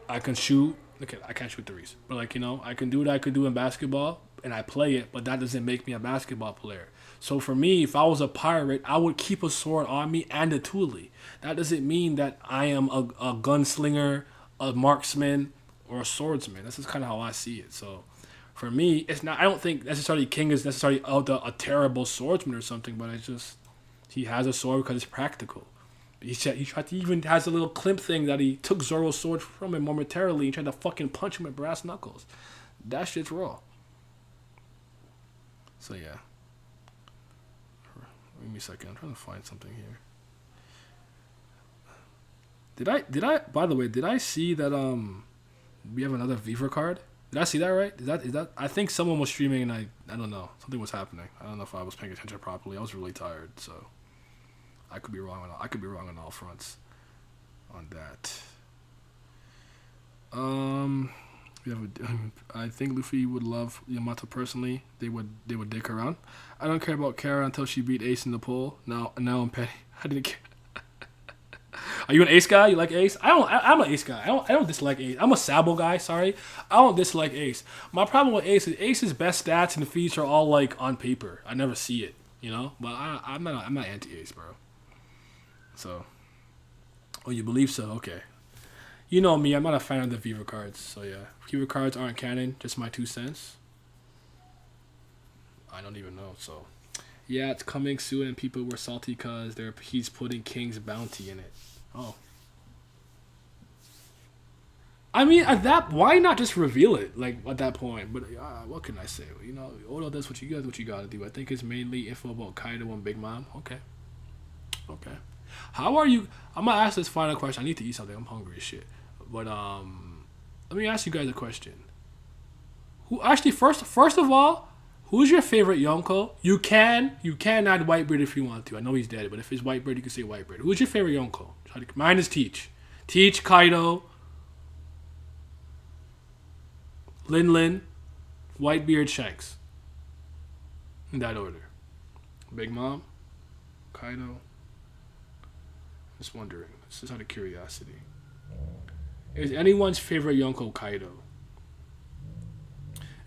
I can shoot. Okay, I can't shoot threes, but I can do what I could do in basketball, and I play it, but that doesn't make me a basketball player. So for me, if I was a pirate, I would keep a sword on me and a tule. That doesn't mean that I am a gunslinger, a marksman, or a swordsman. That's just kind of how I see it. So for me, it's not. I don't think necessarily King is necessarily a terrible swordsman or something, but it's just he has a sword because it's practical. He even has a little climp thing that he took Zoro's sword from him momentarily and tried to fucking punch him with brass knuckles. That shit's raw. So yeah. Give me a second. I'm trying to find something here. Did I? By the way, did I see that we have another Viva card? Did I see that right? Is that? I think someone was streaming and I don't know. Something was happening. I don't know if I was paying attention properly. I was really tired, so I could be wrong on all fronts on that. I think Luffy would love Yamato personally. They would dick around. I don't care about Kara until she beat Ace in the poll. Now I'm petty. I didn't care. Are you an Ace guy? You like Ace? I'm an Ace guy. I don't dislike Ace. I'm a Sabo guy. Sorry, I don't dislike Ace. My problem with Ace is Ace's best stats and feats are all like on paper. I never see it, But I'm not anti-Ace, bro. So, you believe so? Okay. You know me. I'm not a fan of the Viva cards. So yeah, Viva cards aren't canon. Just my 2 cents. I don't even know. So, yeah, it's coming soon, and people were salty because he's putting King's bounty in it. Oh. I mean, why not just reveal it, at that point? But, what can I say? Oda does what you gotta do. I think it's mainly info about Kaido and Big Mom. Okay. How are you? I'm gonna ask this final question. I need to eat something. I'm hungry as shit. But, let me ask you guys a question. First of all, who's your favorite Yonko? You can add Whitebeard if you want to. I know he's dead, but if it's Whitebeard, you can say Whitebeard. Who's your favorite Yonko? Mine is Teach. Teach, Kaido, Lin, Whitebeard, Shanks. In that order. Big Mom, Kaido. Just wondering. It's just out of curiosity. Is anyone's favorite Yonko Kaido?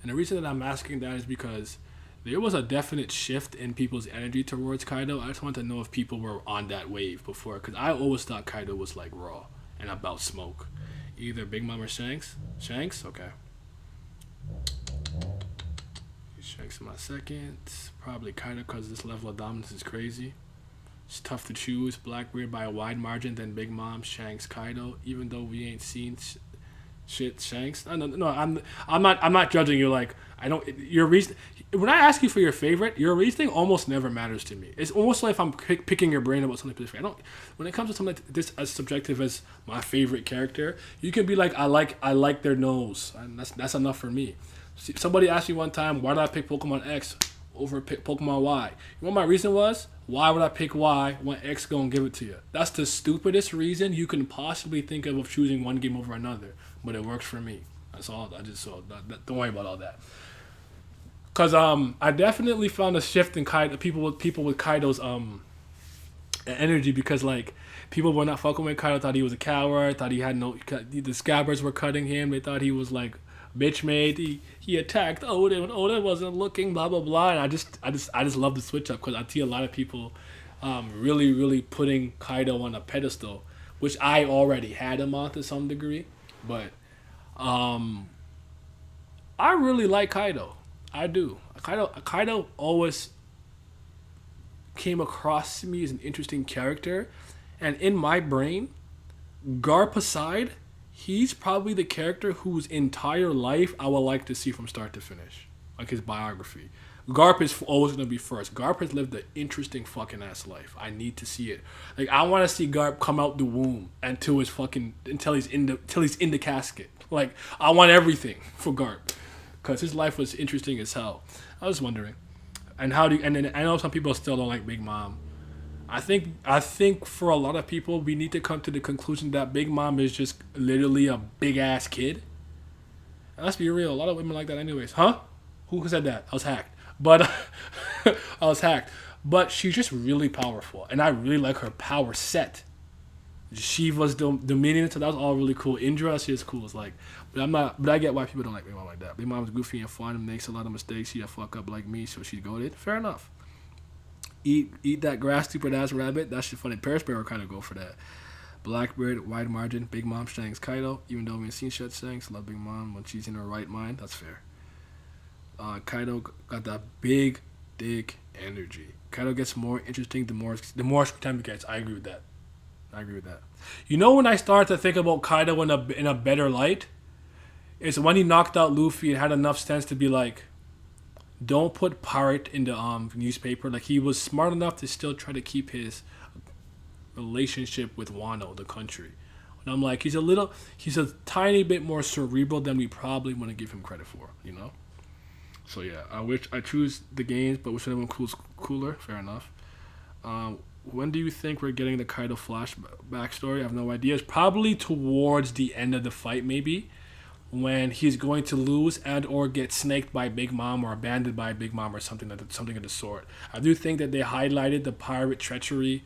And the reason that I'm asking that is because there was a definite shift in people's energy towards Kaido. I just want to know if people were on that wave before, because I always thought Kaido was like raw and about smoke. Either Big Mom or Shanks. Shanks? Okay. Shanks in my second. Probably Kaido because this level of dominance is crazy. It's tough to choose. Blackbeard by a wide margin, then Big Mom, Shanks, Kaido. Even though we ain't seen shit, Shanks. No, I'm not judging you. Like I don't. Your reason. When I ask you for your favorite, your reasoning almost never matters to me. It's almost like if I'm picking your brain about something specific. I don't. When it comes to something like this as subjective as my favorite character, you can be like, I like their nose, and that's enough for me. Somebody asked me one time, why did I pick Pokemon X over pick Pokemon Y? You know what my reason was? Why would I pick Y when X gonna give it to you? That's the stupidest reason you can possibly think of choosing one game over another, but it works for me. That's all. I just saw. Don't worry about all that. Cause I definitely found a shift in Kaido. People with Kaido's energy, because like people were not fucking with Kaido. Thought he was a coward. Thought he had no. The Scabbers were cutting him. They thought he was like bitch made. He attacked Oden when Oden wasn't looking. Blah blah blah. And I just love the switch up, because I see a lot of people really putting Kaido on a pedestal, which I already had him on to some degree, but I really like Kaido. I do. Kaido always came across to me as an interesting character, and in my brain, Garp aside, he's probably the character whose entire life I would like to see from start to finish, like his biography. Garp is always gonna be first. Garp has lived an interesting fucking ass life. I need to see it. Like I want to see Garp come out the womb until he's in the casket. Like I want everything for Garp, because his life was interesting as hell. I was wondering, and then I know some people still don't like Big Mom. I think for a lot of people, we need to come to the conclusion that Big Mom is just literally a big ass kid. And let's be real, a lot of women like that anyways. Huh? Who said that? I was hacked. But I was hacked. But she's just really powerful, and I really like her power set. Shiva's dominion, so that was all really cool. Indra, she is cool. It's like, but I get why people don't like Big Mom like that. Big Mom's goofy and fun and makes a lot of mistakes. She a fuck up like me, so she's goated. Fair enough. Eat that grass, stupid ass rabbit. That shit funny. Paris Bear will kind of go for that. Blackbeard, wide margin. Big Mom, Shanks, Kaido. Even though we ain't seen shit Shanks, love Big Mom when she's in her right mind. That's fair. Kaido got that big dick energy. Kaido gets more interesting the more screen time he gets. I agree with that. You know when I start to think about Kaido in a better light? It's when he knocked out Luffy and had enough sense to be like, don't put pirate in the newspaper. Like he was smart enough to still try to keep his relationship with Wano, the country. And I'm like, he's a tiny bit more cerebral than we probably want to give him credit for, you know? So yeah, I choose the games, but which one cooler? Fair enough. When do you think we're getting the Kaido flash backstory? I have no idea. It's probably towards the end of the fight, maybe, when he's going to lose and or get snaked by Big Mom or abandoned by Big Mom or something of the sort. I do think that they highlighted the pirate treachery.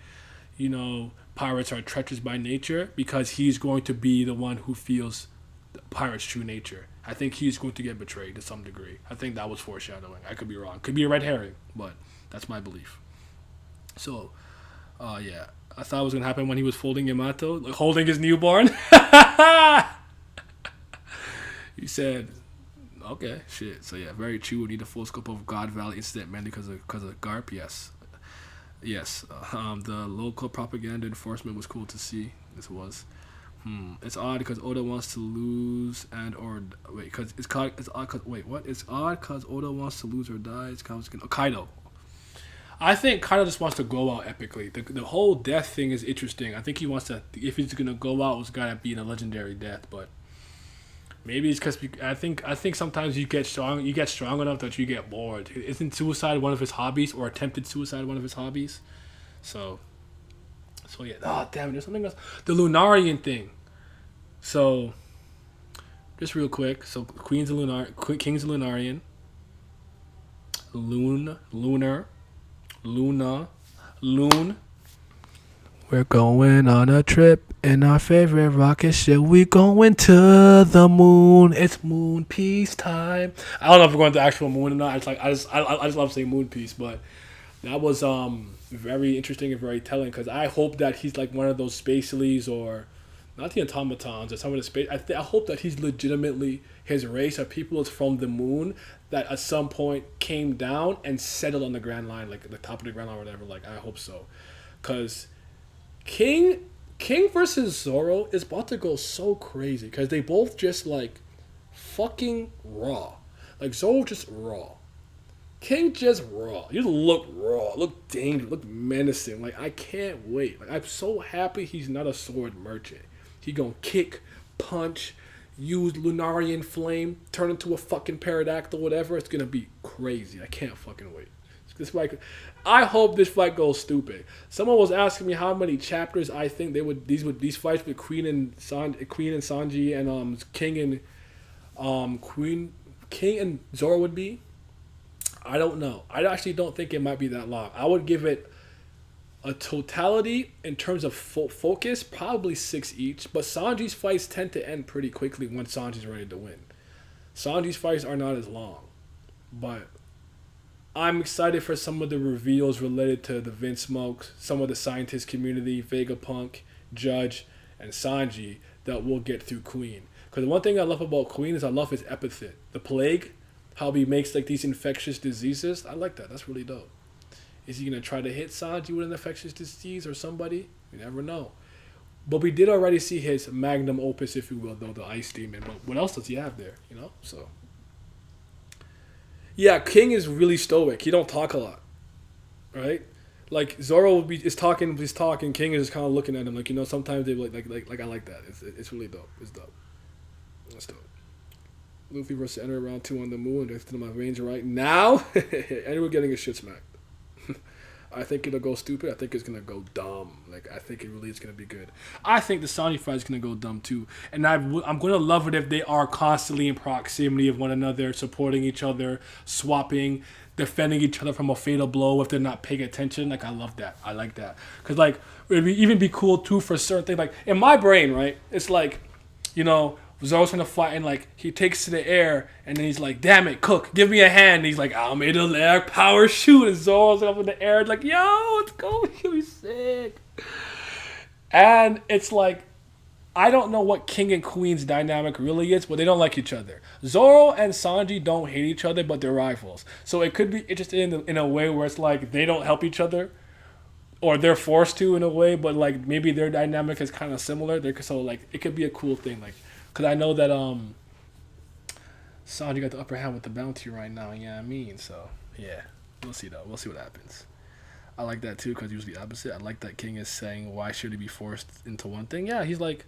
You know, pirates are treacherous by nature, because he's going to be the one who feels the pirate's true nature. I think he's going to get betrayed to some degree. I think that was foreshadowing. I could be wrong. Could be a red herring, but that's my belief. So, yeah. I thought it was going to happen when he was folding Yamato, like holding his newborn. He said, okay, shit. So, yeah, very true. We need a full scope of God Valley incident, mainly because of Garp, yes. Yes. The local propaganda enforcement was cool to see. This was. It's odd because Oda wants to lose and or wait, because it's odd because wait, what? It's odd because Oda wants to lose or die. It's Kaido. I think Kaido just wants to go out epically. The whole death thing is interesting. I think he wants to. If he's gonna go out, it's gotta be in a legendary death. But maybe it's because I think sometimes you get strong enough that you get bored. Isn't suicide one of his hobbies, or attempted suicide one of his hobbies? So yeah. Oh damn! There's something else. The Lunarian thing. So, just real quick. So King's a Lunarian. Loon. We're going on a trip in our favorite rocket ship. We going to the moon. It's moon piece time. I don't know if we're going to the actual moon or not. I just love saying moon piece, but that was very interesting and very telling, because I hope that he's like one of those Space Lees or not the automatons or some of the space. I hope that he's legitimately his race of people is from the moon that at some point came down and settled on the Grand Line, like the top of the Grand Line or whatever. Like I hope so, because King versus Zoro is about to go so crazy because they both just like fucking raw. Like Zoro just raw. King just raw. You look raw, look dangerous, look menacing. Like I can't wait. Like I'm so happy he's not a sword merchant. He gonna kick, punch, use Lunarian flame, turn into a fucking pterodactyl, whatever. It's gonna be crazy. I can't fucking wait. This fight, I hope this fight goes stupid. Someone was asking me how many chapters I think these fights with Queen and Sanji and King and Zoro would be. I don't know. I actually don't think it might be that long. I would give it a totality in terms of focus, probably 6 each. But Sanji's fights tend to end pretty quickly when Sanji's ready to win. Sanji's fights are not as long. But I'm excited for some of the reveals related to the Vince Smokes, some of the scientist community, Vegapunk, Judge, and Sanji that we'll get through Queen. Because the one thing I love about Queen is I love his epithet. The plague, how he makes like these infectious diseases. I like that. That's really dope. Is he going to try to hit Sanji with an infectious disease or somebody? You never know. But we did already see his magnum opus, if you will, though, the Ice Demon. But what else does he have there, you know? So, yeah, King is really stoic. He don't talk a lot, right? Like, Zoro is talking, King is just kind of looking at him. Like, you know, sometimes they like I like that. It's really dope. It's dope. That's dope. Luffy versus Enter round 2 on the moon. Next to my range right now. And we're getting his shit smacked. I think it'll go stupid. I think it's gonna go dumb. Like I think it really is gonna be good. I think the Sanji fight is gonna go dumb too. And I'm gonna love it if they are constantly in proximity of one another, supporting each other, swapping, defending each other from a fatal blow if they're not paying attention. Like I love that. I like that. Cause like it'd even be cool too for certain things. Like in my brain, right? It's like, you know, Zoro's trying to fight and like he takes to the air and then he's like, damn it, Cook, give me a hand. And he's like, I'll make the air power shoot. And Zoro's up in the air like, yo, let's go. He'll be sick. And it's like, I don't know what King and Queen's dynamic really is, but they don't like each other. Zoro and Sanji don't hate each other, but they're rivals. So it could be interesting in a way where it's like they don't help each other. Or they're forced to in a way, but like maybe their dynamic is kind of similar. So like it could be a cool thing. Like, because I know that Sanji got the upper hand with the bounty right now, you know what I mean? So, yeah, we'll see though. We'll see what happens. I like that too because he was the opposite. I like that King is saying, why should he be forced into one thing? Yeah, he's like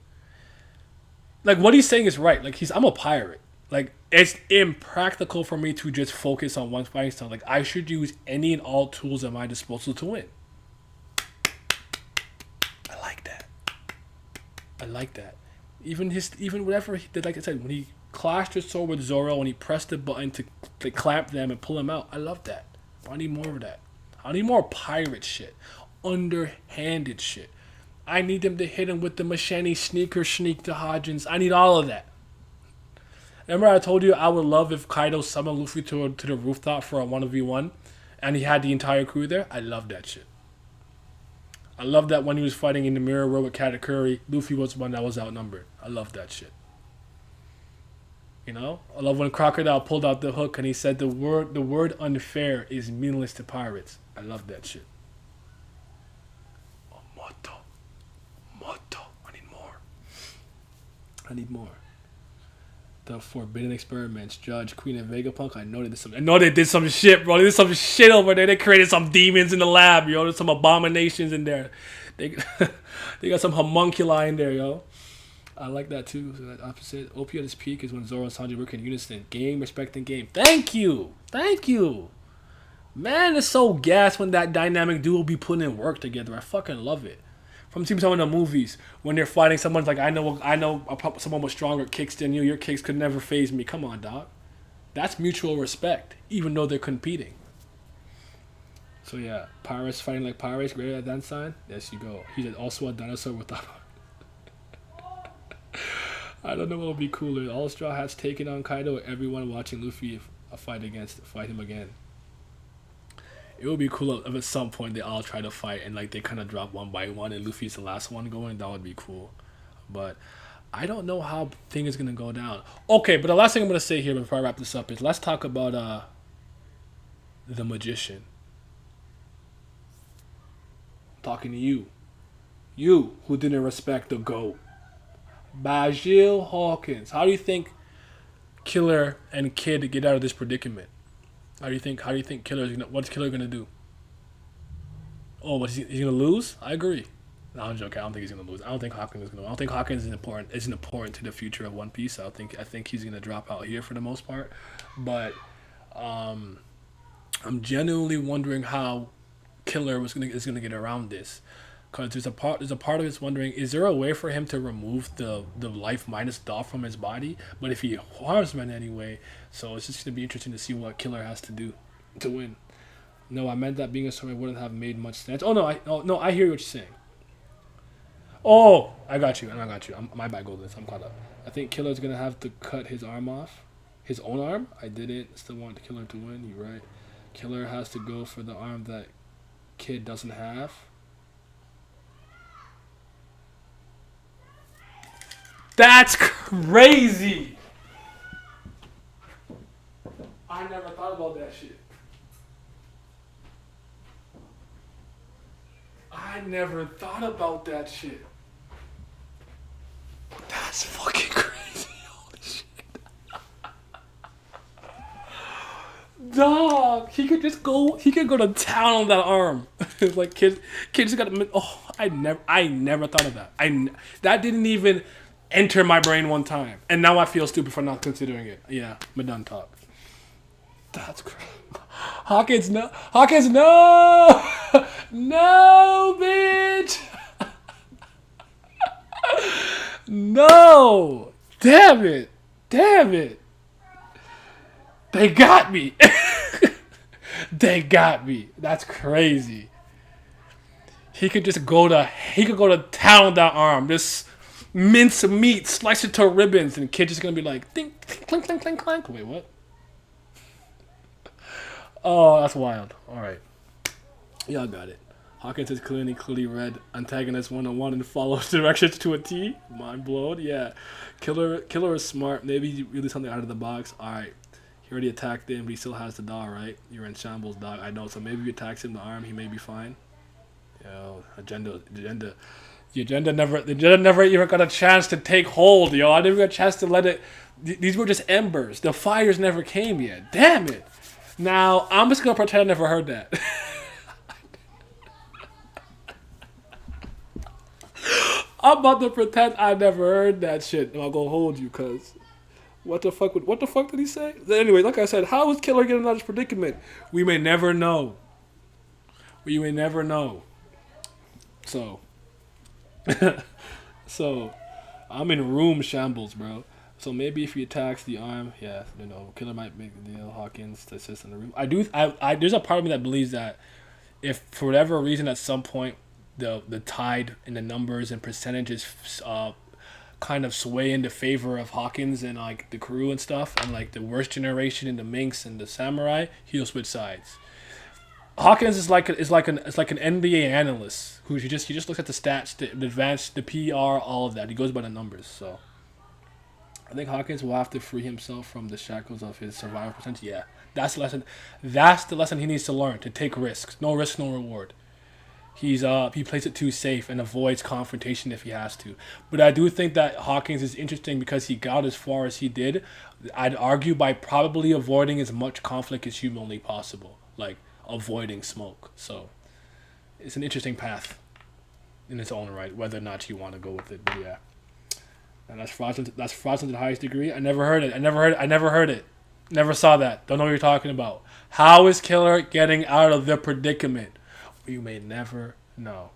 what he's saying is right. Like, I'm a pirate. Like, it's impractical for me to just focus on one fighting style. Like, I should use any and all tools at my disposal to win. I like that. I like that. Even whatever he did, like I said, when he clashed his sword with Zoro and he pressed the button to clamp them and pull them out, I love that. I need more of that. I need more pirate shit, underhanded shit. I need them to hit him with the machete sneak to Hajins. I need all of that. Remember I told you I would love if Kaido summoned Luffy to the rooftop for a 1v1 and he had the entire crew there? I love that shit. I love that when he was fighting in the Mirror World with Katakuri, Luffy was the one that was outnumbered. I love that shit. You know? I love when Crocodile pulled out the hook and he said the word unfair is meaningless to pirates. I love that shit. Oh, Moto. I need more. The Forbidden Experiments, Judge, Queen, and Vegapunk. I know they did some shit, bro. They did some shit over there. They created some demons in the lab, yo. There's some abominations in there. They got some homunculi in there, yo. I like that too. So that opposite. OP at its peak is when Zoro and Sanji work in unison. Game, respecting game. Thank you. Man, it's so gas when that dynamic duo be putting in work together. I fucking love it. From some of the movies, when they're fighting someone's like, I know someone with stronger kicks than you. Your kicks could never phase me. Come on, dog. That's mutual respect, even though they're competing. So yeah, pirates fighting like pirates, greater than sign. Yes, you go. He's also a dinosaur with a... I don't know what would be cooler. All Straw Hats taking on Kaido, or everyone watching Luffy fight him again. It would be cool if at some point they all try to fight and like they kind of drop one by one and Luffy's the last one going. That would be cool. but I don't know how thing is gonna go down. Okay, but the last thing I'm gonna say here before I wrap this up is let's talk about the magician. I'm talking to you. You who didn't respect the GOAT. Bajil Hawkins. How do you think Killer and Kid get out of this predicament? How do you think what's Killer gonna do? Oh, but he's gonna lose? I agree. No, I'm joking. I don't think he's gonna lose. I don't think Hawkins is gonna. I don't think Hawkins is important to the future of One Piece. I think he's gonna drop out here for the most part. But I'm genuinely wondering how Killer is gonna get around this. Because there's a part of us wondering, is there a way for him to remove the life minus dot from his body? But if he harms men anyway, so it's just gonna be interesting to see what Killer has to do to win. No, I meant that being a story wouldn't have made much sense. No, I hear what you're saying. Oh, I got you. My bad, Goldless. I'm caught up. I think Killer's gonna have to cut his arm off, his own arm. I didn't. Still want the Killer to win. You're right. Killer has to go for the arm that Kid doesn't have. That's crazy. I never thought about that shit. I never thought about that shit. That's fucking crazy. Holy shit. Dog, he could go to town on that arm. Like kids just gotta. Oh, I never thought of that. That didn't even enter my brain one time, and now I feel stupid for not considering it. Yeah, I'm done talk. That's crazy. Hawkins, no, no, bitch, no, damn it, they got me. That's crazy. He could go to town with that arm, just mince meat, slice it to ribbons, and Kid just gonna be like, think, clink, clink, clink, clink. Wait, what? Oh, that's wild. All right, y'all got it. Hawkins has clearly read Antagonist 101 and follows directions to a T. Mind blown. Yeah, Killer is smart. Maybe he really something out of the box. All right, he already attacked him, but he still has the dog, right? You're in shambles, dog. I know. So maybe if he attacks him, the arm, he may be fine. Yo, agenda. The agenda never even got a chance to take hold, yo. I never got a chance to let it. These were just embers. The fires never came yet. Damn it. Now, I'm just going to pretend I never heard that. I'm about to pretend I never heard that shit. And I'll go hold you, cuz. What the fuck did he say? Anyway, like I said, how is Killer getting out of this predicament? We may never know. So... So, I'm in room shambles, bro. So maybe if he attacks the arm, yeah, Killer might make the deal. Hawkins to assist in the room. I there's a part of me that believes that if for whatever reason at some point the tide in the numbers and percentages kind of sway into favor of Hawkins and like the crew and stuff, and like the worst generation and the Minks and the Samurai, he'll switch sides. Hawkins is like an NBA analyst who he just looks at the stats, the advanced, the PR, all of that. He goes by the numbers. So I think Hawkins will have to free himself from the shackles of his survival percentage. Yeah, that's the lesson. That's the lesson he needs to learn: to take risks. No risk, no reward. He plays it too safe and avoids confrontation if he has to. But I do think that Hawkins is interesting because he got as far as he did. I'd argue by probably avoiding as much conflict as humanly possible, like avoiding smoke. So it's an interesting path in its own right, whether or not you want to go with it. But yeah, and that's fraudulent to the highest degree. I never heard it. Never saw that. Don't know what you're talking about. How is Killer getting out of the predicament? We may never know.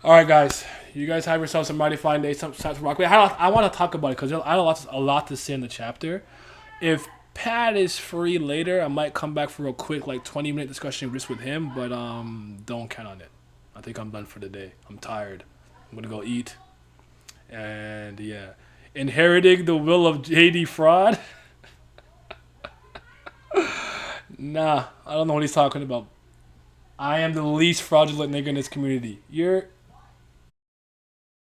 All right, guys. You guys have yourselves a mighty fine day. Some rock. I want to talk about it because I have a lot to say in the chapter. If Pat is free later, I might come back for a quick 20-minute discussion just with him, but don't count on it. I think I'm done for the day. I'm tired. I'm gonna go eat. And yeah, inheriting the will of JD Fraud. Nah, I don't know what he's talking about. I am the least fraudulent nigga in this community. You're